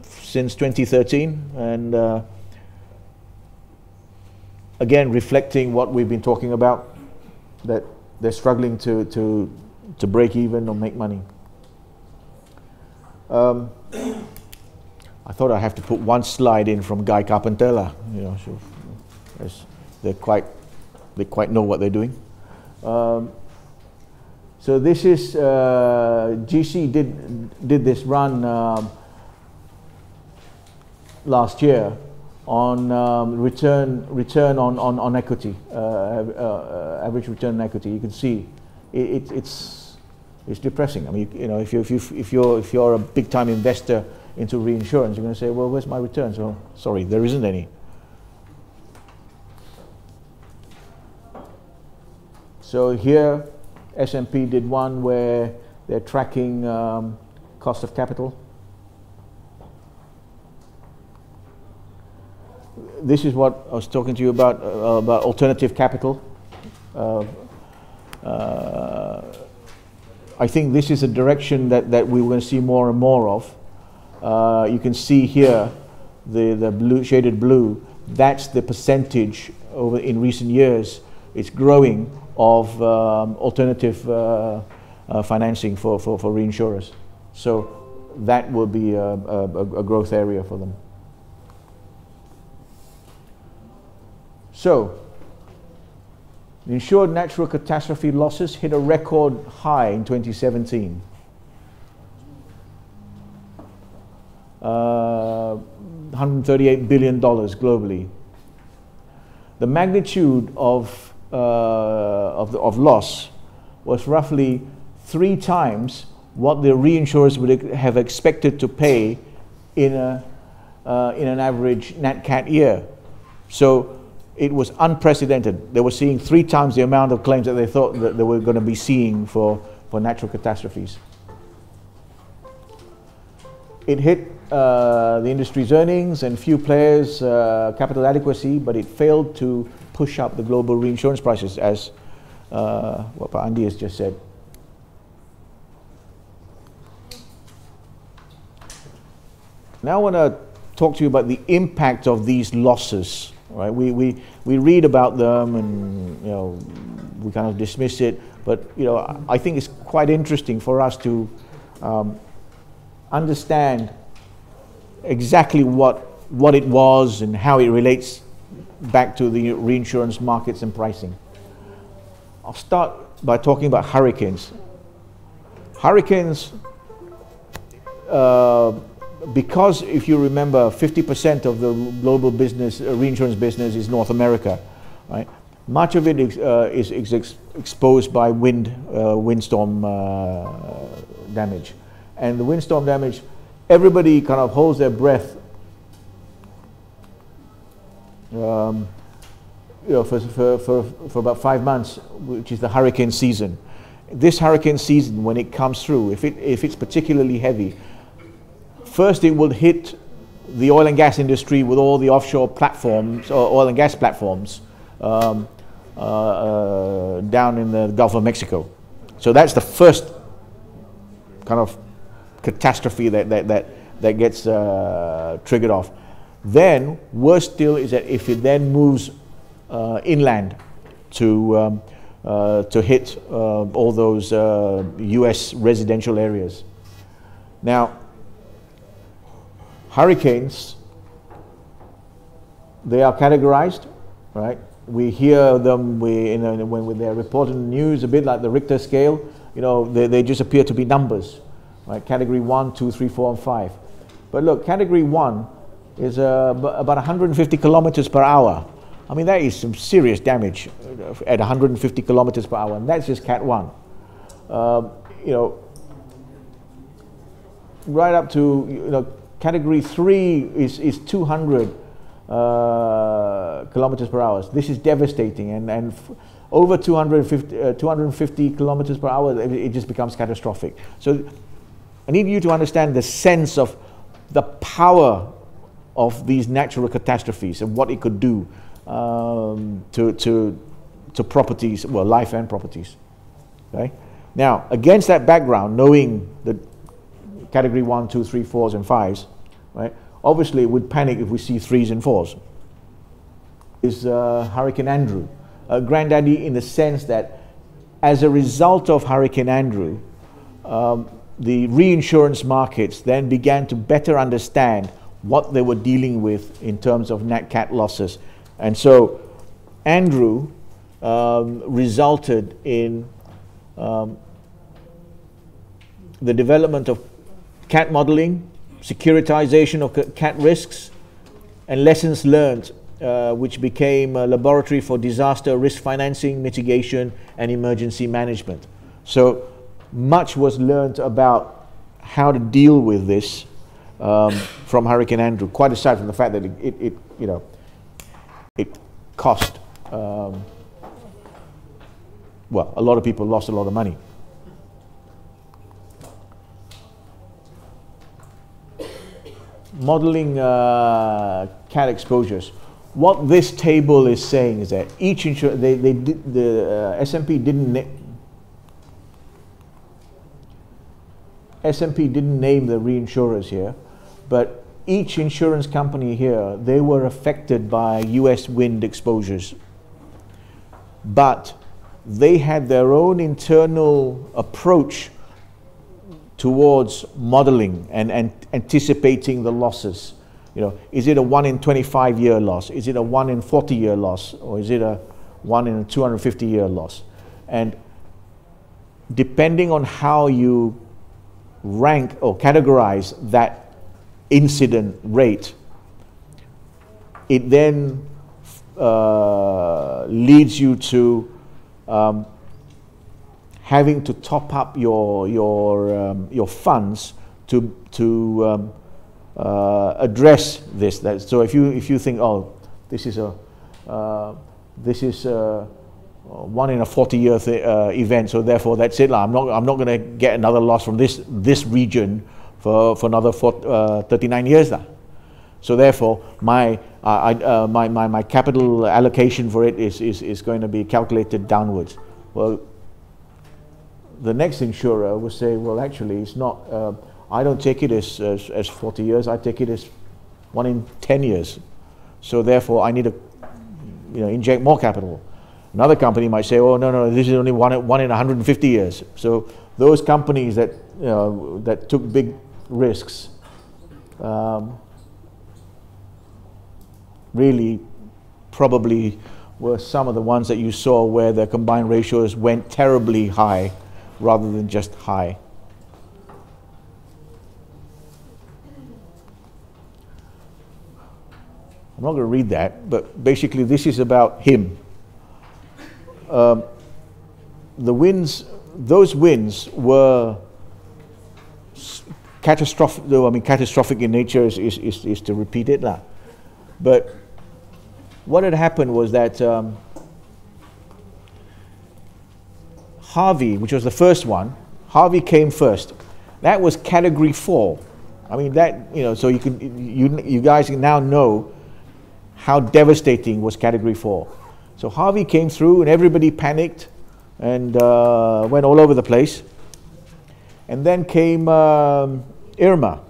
Speaker 1: since 2013, and again reflecting what we've been talking about, that they're struggling to break even or make money. I thought I have to put one slide in from Guy Carpentella, so they quite know what they're doing. So this is GC did this run last year on return on equity, average return on equity. You can see it's depressing. I mean, you know, if you're a big time investor into reinsurance, you're going to say, well, where's my returns? Well, sorry, there isn't any. So here, S&P did one where they're tracking cost of capital. This is what I was talking to you about alternative capital. I think this is a direction that we're going to see more and more of. You can see here the blue, shaded blue. That's the percentage over in recent years. It's growing of alternative financing for reinsurers. So that will be a growth area for them. So, insured natural catastrophe losses hit a record high in 2017. $138 billion globally. The magnitude of loss was roughly 3 times what the reinsurers would have expected to pay in an average Nat Cat year. So it was unprecedented. They were seeing 3 times the amount of claims that they thought that they were going to be seeing for natural catastrophes. It hit the industry's earnings and few players' capital adequacy, but it failed to push up the global reinsurance prices, as what Pak Andi has just said. Now I want to talk to you about the impact of these losses. Right? We read about them and, you know, we kind of dismiss it, but, you know, I think it's quite interesting for us to understand exactly what it was and how it relates back to the reinsurance markets and pricing. I'll start by talking about hurricanes. Hurricanes, because if you remember, 50% of the global business, reinsurance business is North America, right? Much of it is exposed by windstorm damage. And the windstorm damage, everybody kind of holds their breath you know, for about 5 months, which is the hurricane season. This hurricane season, when it comes through, if it's particularly heavy, first it will hit the oil and gas industry with all the offshore platforms, or oil and gas platforms, down in the Gulf of Mexico. So that's the first kind of catastrophe that gets triggered off. Then, worse still is that if it then moves inland to hit all those US residential areas. Now, hurricanes, they are categorized, right? We hear them when they're reported in the news, a bit like the Richter scale. You know, they just appear to be numbers, right? Category 1, 2, 3, 4, and 5. But look, Category 1 is about 150 kilometers per hour. I mean, that is some serious damage at 150 kilometers per hour, and that's just Cat 1. You know, right up to, you know, Category 3 is 200 kilometers per hour. This is devastating, and over 250 kilometers per hour, it just becomes catastrophic. So I need you to understand the sense of the power of these natural catastrophes and what it could do to properties, well, life and properties. Okay? Now, against that background, knowing the Category 1, 2, 3, 4s, and 5s, right? Obviously, we'd panic if we see 3s and 4s. Is Hurricane Andrew, granddaddy in the sense that, as a result of Hurricane Andrew, the reinsurance markets then began to better understand what they were dealing with in terms of Nat Cat losses, and so Andrew resulted in the development of Cat modeling, securitization of Cat risks, and lessons learned, which became a laboratory for disaster risk financing, mitigation, and emergency management. So much was learned about how to deal with this from Hurricane Andrew, quite aside from the fact that it you know, it cost, well, a lot of people lost a lot of money. Modeling cat exposures. What this table is saying is that each insurance, the S&P didn't name the reinsurers here, but each insurance company here, they were affected by US wind exposures. But they had their own internal approach towards modeling and anticipating the losses. You know, is it a 1 in 25 year loss? Is it a 1 in 40 year loss? Or is it a 1 in 250 year loss? And depending on how you rank or categorize that incident rate, it then leads you to having to top up your funds to address this. So if you think, oh, this is a 1 in a 40-year event, so therefore that's it. I'm not going to get another loss from this region for another 39 years. So therefore, my capital allocation for it is going to be calculated downwards. Well, the next insurer will say, well, actually, it's not. I don't take it as 40 years. I take it as 1 in 10 years. So therefore, I need to, inject more capital. Another company might say, oh, no, this is only 1 in 150 years. So those companies that that took big risks really probably were some of the ones that you saw where the combined ratios went terribly high rather than just high. I'm not going to read that, but basically this is about him. Those winds were catastrophic. Though I mean, catastrophic in nature is to repeat it now. But what had happened was that Harvey, which was the first one, Harvey came first. That was Category 4. I mean that so you guys can now know how devastating was Category 4. So Harvey came through and everybody panicked and went all over the place. And then came Irma.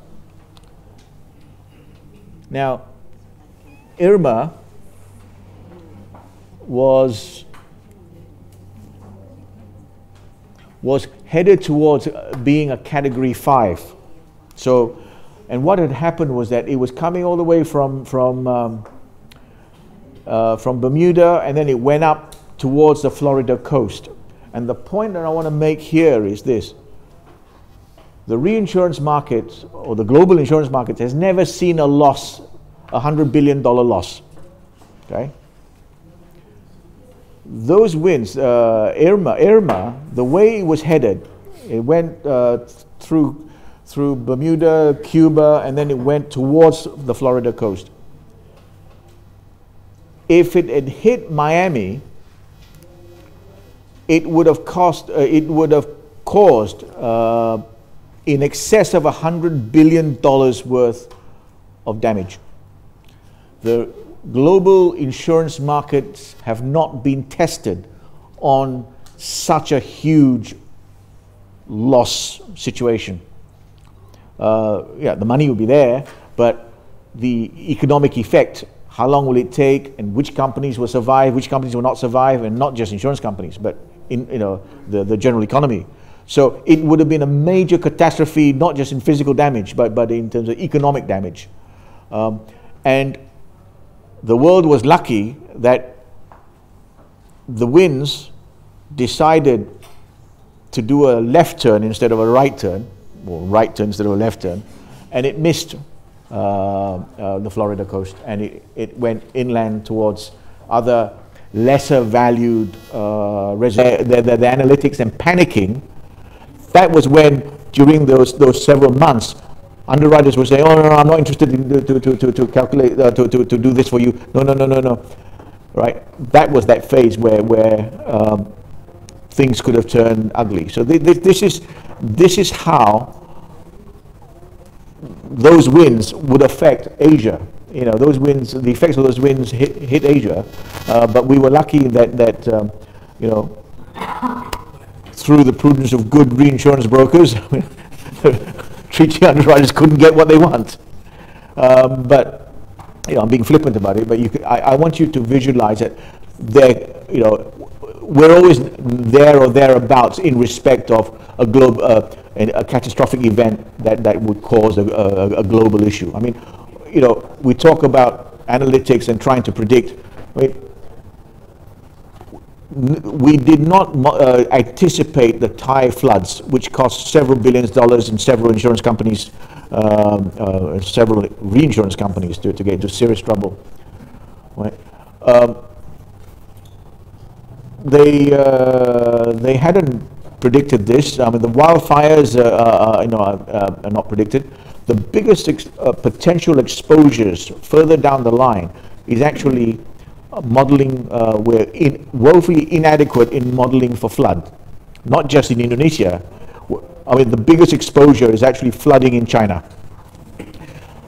Speaker 1: Now, Irma was headed towards being a Category 5. So, and what had happened was that it was coming all the way from Bermuda, and then it went up towards the Florida coast. And the point that I want to make here is this. The reinsurance market, or the global insurance market, has never seen a loss, $100 billion loss. Okay? Those winds, Irma, the way it was headed, it went through Bermuda, Cuba, and then it went towards the Florida coast. If it had hit Miami, it would have caused in excess of $100 billion worth of damage. The global insurance markets have not been tested on such a huge loss situation. Yeah, the money will be there, but the economic effect, how long will it take, and which companies will survive, which companies will not survive, and not just insurance companies, but in the general economy. So it would have been a major catastrophe, not just in physical damage, but in terms of economic damage. And the world was lucky that the winds decided to do a left turn instead of a right turn, or right turn instead of a left turn, and it missed the Florida coast, and it went inland towards other
Speaker 4: lesser valued the analytics and panicking. That was when, during those several months, underwriters were saying, "Oh no, I'm not interested in to calculate to do this for you. No." Right? That was that phase where things could have turned ugly. So this is how those winds would affect Asia. You know, those winds, the effects of those winds hit Asia, but we were lucky that you know, through the prudence of good reinsurance brokers, treaty underwriters couldn't get what they want. But you know, I'm being flippant about it. But I want you to visualize that you know, we're always there or thereabouts in respect of a catastrophic event that would cause a global issue. I mean, you know, we talk about analytics and trying to predict. We did not anticipate the Thai floods, which cost several billions of dollars, and several insurance companies, several reinsurance companies to get into serious trouble. Right? They hadn't predicted this. I mean, the wildfires are not predicted. The biggest potential exposures further down the line is actually modeling. We're woefully inadequate in modeling for flood, not just in Indonesia. I mean, the biggest exposure is actually flooding in China,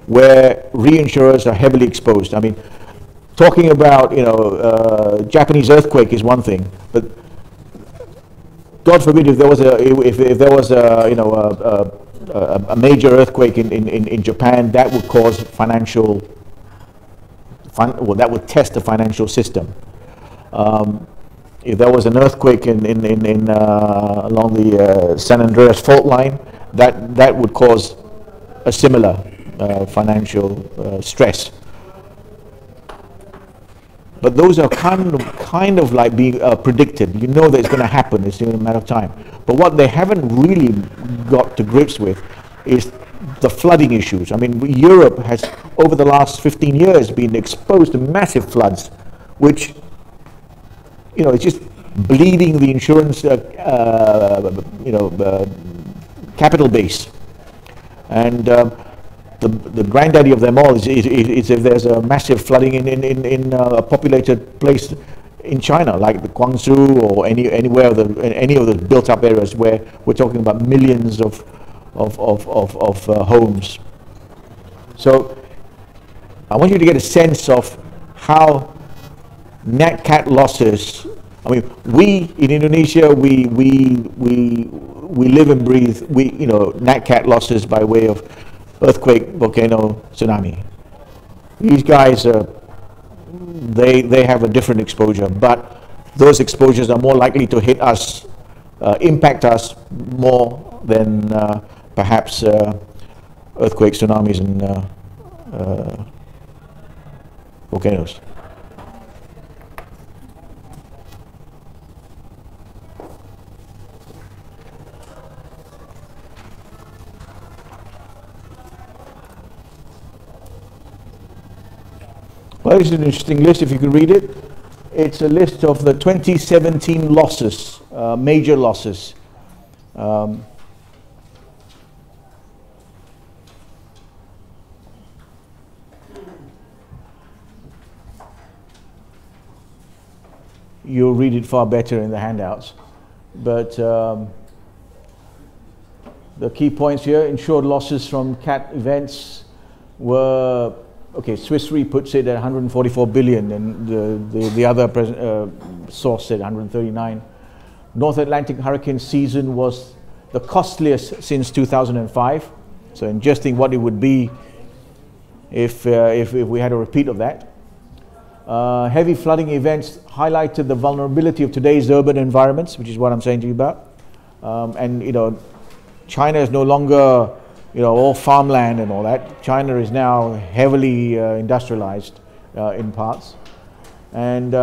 Speaker 4: where reinsurers are heavily exposed. I mean, talking about, you know, Japanese earthquake is one thing, but God forbid if there was a you know a major earthquake in Japan, that would cause that would test the financial system. If there was an earthquake along the San Andreas fault line, that would cause a similar financial stress. But those are kind of like being predicted. You know that it's going to happen. It's in a matter of time. But what they haven't really got to grips with is the flooding issues. I mean, Europe has, over the last 15 years, been exposed to massive floods, which, you know, it's just bleeding the insurance, capital base. And the granddaddy of them all is if there's a massive flooding in a populated place in China, like the Guangzhou or anywhere any of the built-up areas where we're talking about millions of homes. So I want you to get a sense of how nat cat losses. I mean, we in Indonesia we live and breathe nat cat losses by way of earthquake, volcano, tsunami. These guys they have a different exposure, but those exposures are more likely to hit us, impact us more than perhaps earthquakes, tsunamis, and volcanoes. Well, it's an interesting list if you could read it. It's a list of the 2017 losses, major losses. You'll read it far better in the handouts. But the key points here: insured losses from cat events were, okay, Swiss Re puts it at 144 billion, and the other source said 139. North Atlantic hurricane season was the costliest since 2005. So in just think what it would be if we had a repeat of that. Heavy flooding events highlighted the vulnerability of today's urban environments, which is what I'm saying to you about. And you know, China is no longer, you know, all farmland and all that. China is now heavily industrialized in parts. And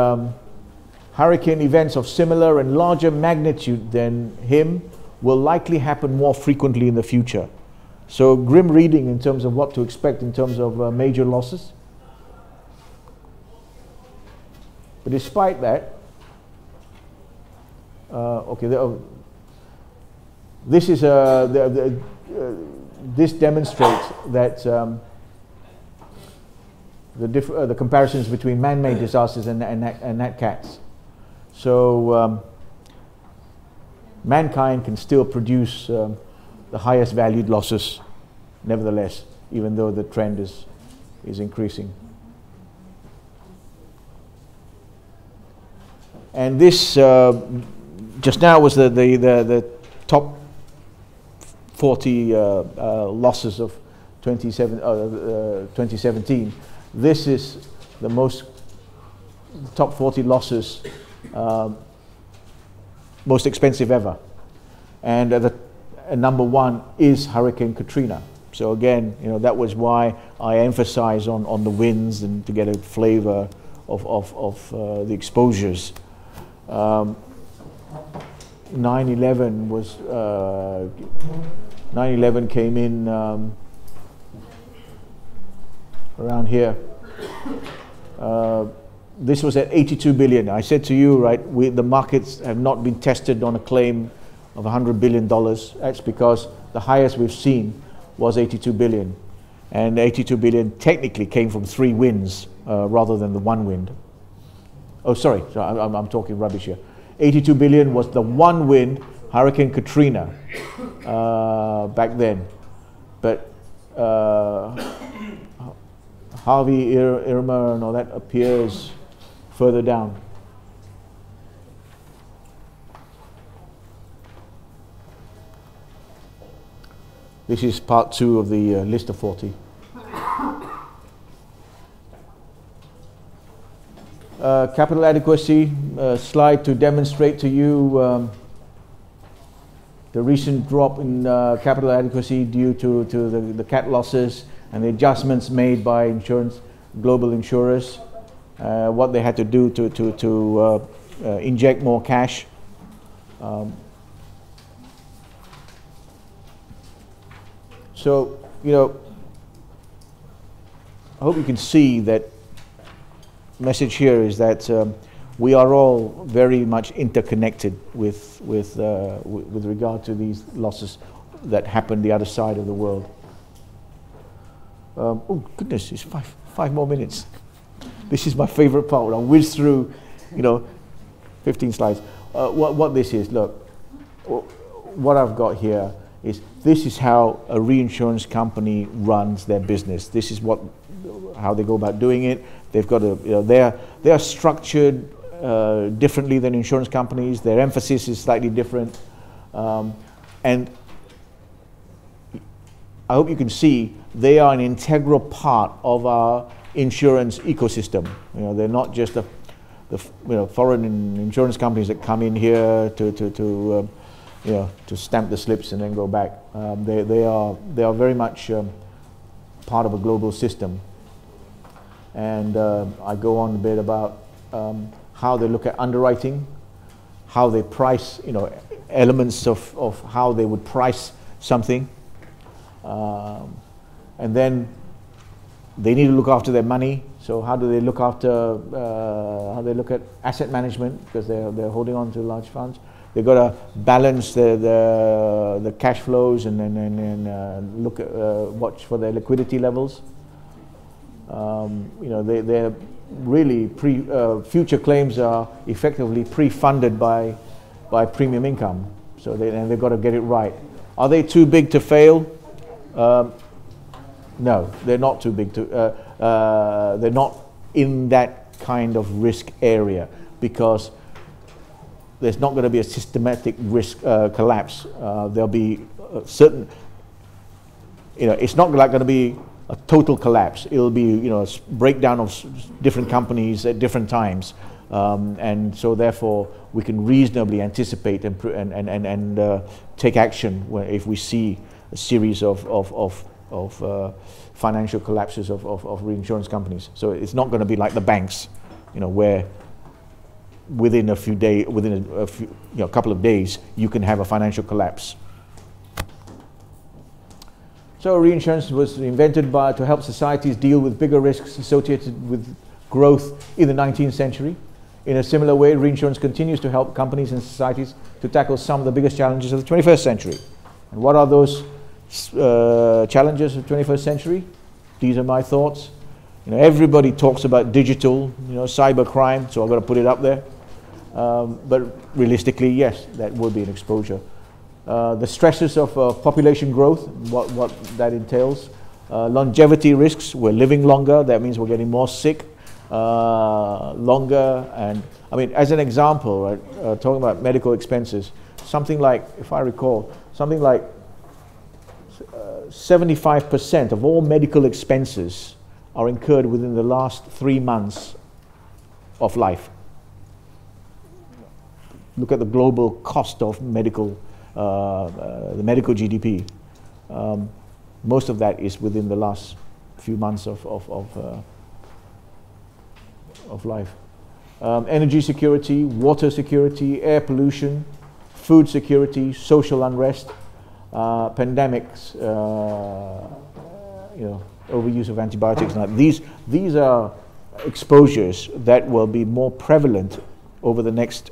Speaker 4: hurricane events of similar and larger magnitude than him will likely happen more frequently in the future. So grim reading in terms of what to expect in terms of major losses.
Speaker 1: But despite that, this is this demonstrates that the comparisons between man-made disasters and nat cats. So mankind can still produce the highest valued losses, nevertheless, even though the trend is increasing. And this just now was the top 40 losses of 2017. This is the top 40 losses, most expensive ever. And number one is Hurricane Katrina. So again, that was why I emphasize on the winds and to get a flavor of the exposures. 9/11 was 9/11 came in around here. This was at 82 billion. I said to you, right, the markets have not been tested on a claim of $100 billion. That's because the highest we've seen was 82 billion. And 82 billion technically came from 3 winds rather than the 1 wind. Oh, sorry, I'm talking rubbish here. 82 billion was the 1 wind, Hurricane Katrina, back then. But Harvey, Irma, and all that appears further down. This is part 2 of the list of 40. Capital adequacy slide to demonstrate to you the recent drop in capital adequacy due to the cat losses and the adjustments made by global insurers, what they had to do to inject more cash. So, I hope you can see that message here is that we are all very much interconnected with regard to these losses that happen the other side of the world. Oh goodness, it's five more minutes. This is my favorite part when I whiz through, 15 slides. What this is, look, what I've got here is this is how a reinsurance company runs their business. This is how they go about doing it. They've got they are structured differently than insurance companies. Their emphasis is slightly different, and I hope you can see they are an integral part of our insurance ecosystem. They're not just the foreign insurance companies that come in here to stamp the slips and then go back. They are very much part of a global system. And I go on a bit about how they look at underwriting, how they price, elements of how they would price something. And then they need to look after their money. So how do they look after, how they look at asset management, because they're holding on to large funds. They've got to balance the cash flows and look at, watch for their liquidity levels. They're really future claims are effectively pre-funded by premium income. So they've got to get it right. Are they too big to fail? No, they're not too big to. They're not in that kind of risk area because there's not going to be a systematic risk collapse. There'll be certain. It's not like going to be a total collapse. It'll be a breakdown of different companies at different times, and so therefore we can reasonably anticipate and take action if we see a series of financial collapses of reinsurance companies. So it's not going to be like the banks, where within a few days, within a couple of days, you can have a financial collapse. So reinsurance was invented to help societies deal with bigger risks associated with growth in the 19th century. In a similar way, reinsurance continues to help companies and societies to tackle some of the biggest challenges of the 21st century. And what are those challenges of the 21st century? These are my thoughts. You know, everybody talks about digital, you know, cyber crime, so I've got to put it up there. But realistically, yes, that will be an exposure. The stresses of population growth, what that entails. Longevity risks, we're living longer, that means we're getting more sick longer. And I mean, as an example, right, talking about medical expenses, something like, if I recall, something like 75% of all medical expenses are incurred within the last 3 months of life. Look at the global cost of medical, the medical GDP. Most of that is within the last few months of life. Energy security, water security, air pollution, food security, social unrest, pandemics, you know, overuse of antibiotics. Now, these are exposures that will be more prevalent over the next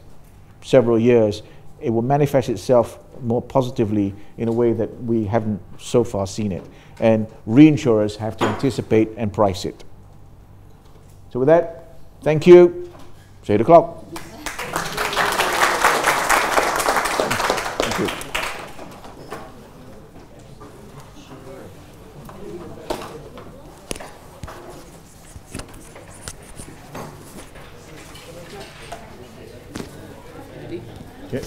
Speaker 1: several years. It will manifest itself more positively in a way that we haven't so far seen it. And reinsurers have to anticipate and price it. So with that, thank you. It's 8 o'clock. Thank you. Okay.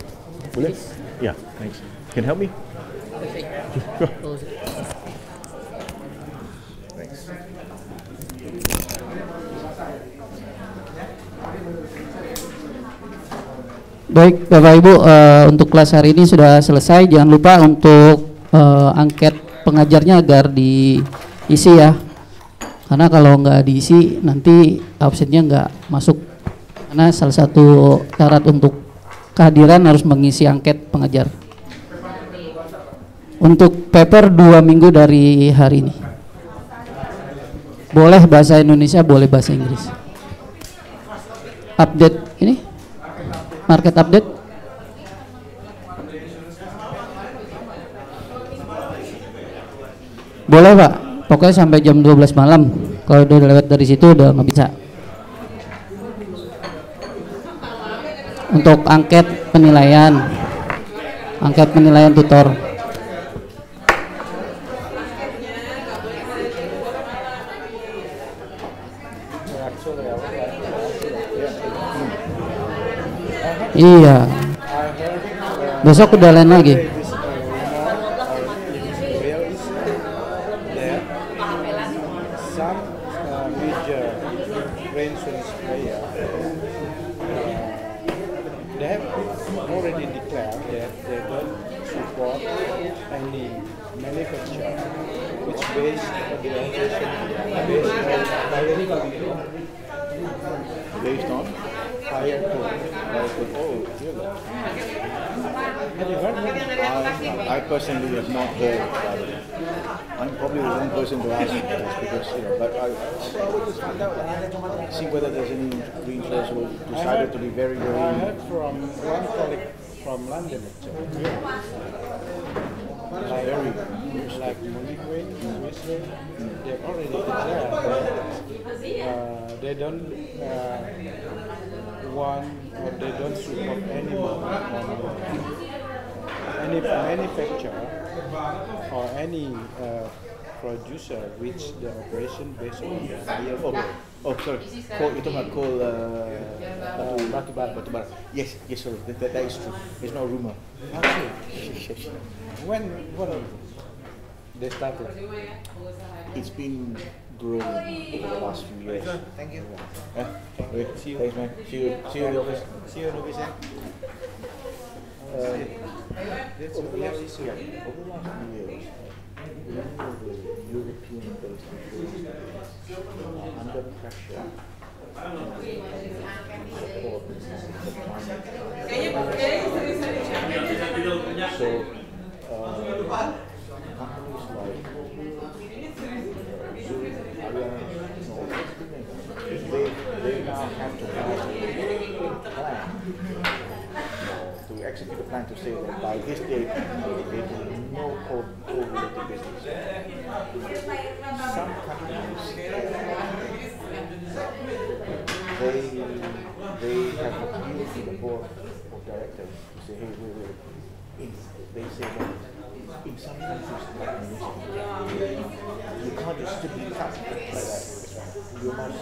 Speaker 1: Boleh? Yeah, thanks. Can you help me? Thanks.
Speaker 8: Baik, Bapak Ibu, untuk kelas hari ini sudah selesai. Jangan lupa untuk angket pengajarnya agar diisi ya. Karena kalau nggak diisi nanti absennya nggak masuk. Karena salah satu syarat untuk kehadiran harus mengisi angket pengajar. Untuk paper 2 minggu dari hari ini. Boleh bahasa Indonesia, boleh bahasa Inggris. Update ini? Market update? Boleh Pak, pokoknya sampai jam 12 malam. Kalau udah lewat dari situ udah nggak bisa. Untuk angket penilaian tutor. Iya. Besok udah lain lagi.
Speaker 9: They have already declared that they don't support any manufacturer which based the organization based on higher code. Oh, really? Have you heard that?
Speaker 1: I personally have not heard about it. I'm probably the wrong person to ask this because, you know, but I will just find out, see whether there's any reinsurers who decided to be very, very...
Speaker 9: I heard from one colleague from London actually. Like Monique Wayne, they've already declared that they don't want or they don't support anymore any manufacturer or any producer which the operation based on higher code.
Speaker 1: Oh, sorry. Coal, you're talking about coal, batubara. Yes, sorry. That is true. There's no rumor.
Speaker 9: Actually, when they started?
Speaker 1: It's been growing over the last few years.
Speaker 2: Thank you.
Speaker 1: See you. Thanks, man. See you in the office.
Speaker 2: See you in the office.
Speaker 1: That's a real issue. Over the last few years, the European-based insurers are under pressure. So, companies like Zurich, they now now have to plan to execute a plan to say that by this date they do no coal-related business. Some companies they have appealed to the board of directors to say, hey, they say that in some countries like Indonesia, you can't just simply cut like that. You must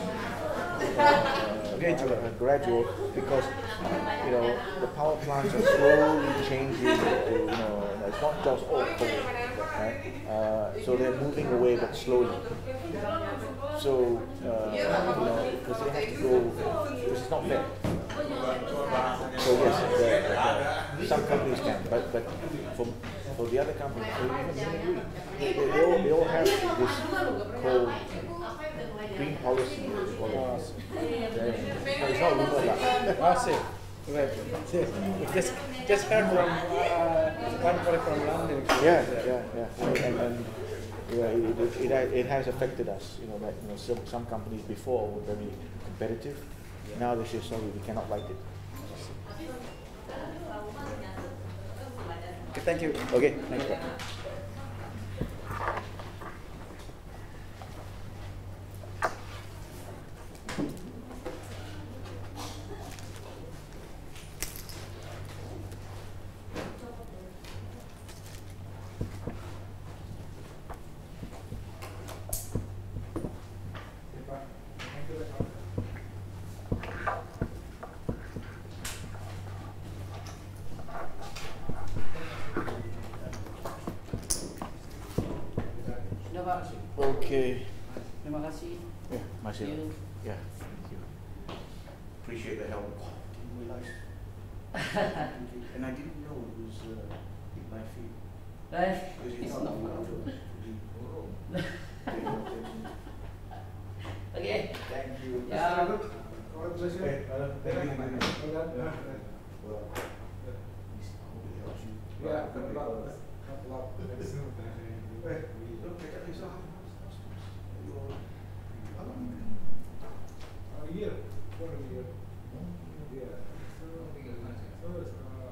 Speaker 1: gradual, because the power plants are slowly changing to, it's not just all coal, right? So they're moving away, but slowly. So because they have to go, because it's not fair. So yes, some companies can, but for the other companies, they all have this coal green policy. It's not rumor lah.
Speaker 9: Right. Just heard from one colleague from London.
Speaker 1: Yeah. And it has affected us. Some companies before were very competitive. Now they say, sorry, we cannot like it.
Speaker 9: Okay, thank you.
Speaker 1: Okay, thank you. Okay.
Speaker 8: Terima kasih.
Speaker 1: Yeah, masih. Yeah, thank you. Appreciate the help. Didn't realize. And I didn't know it was my feet. Because it's not
Speaker 8: Okay.
Speaker 1: Thank you.
Speaker 8: Yeah.
Speaker 7: Yeah,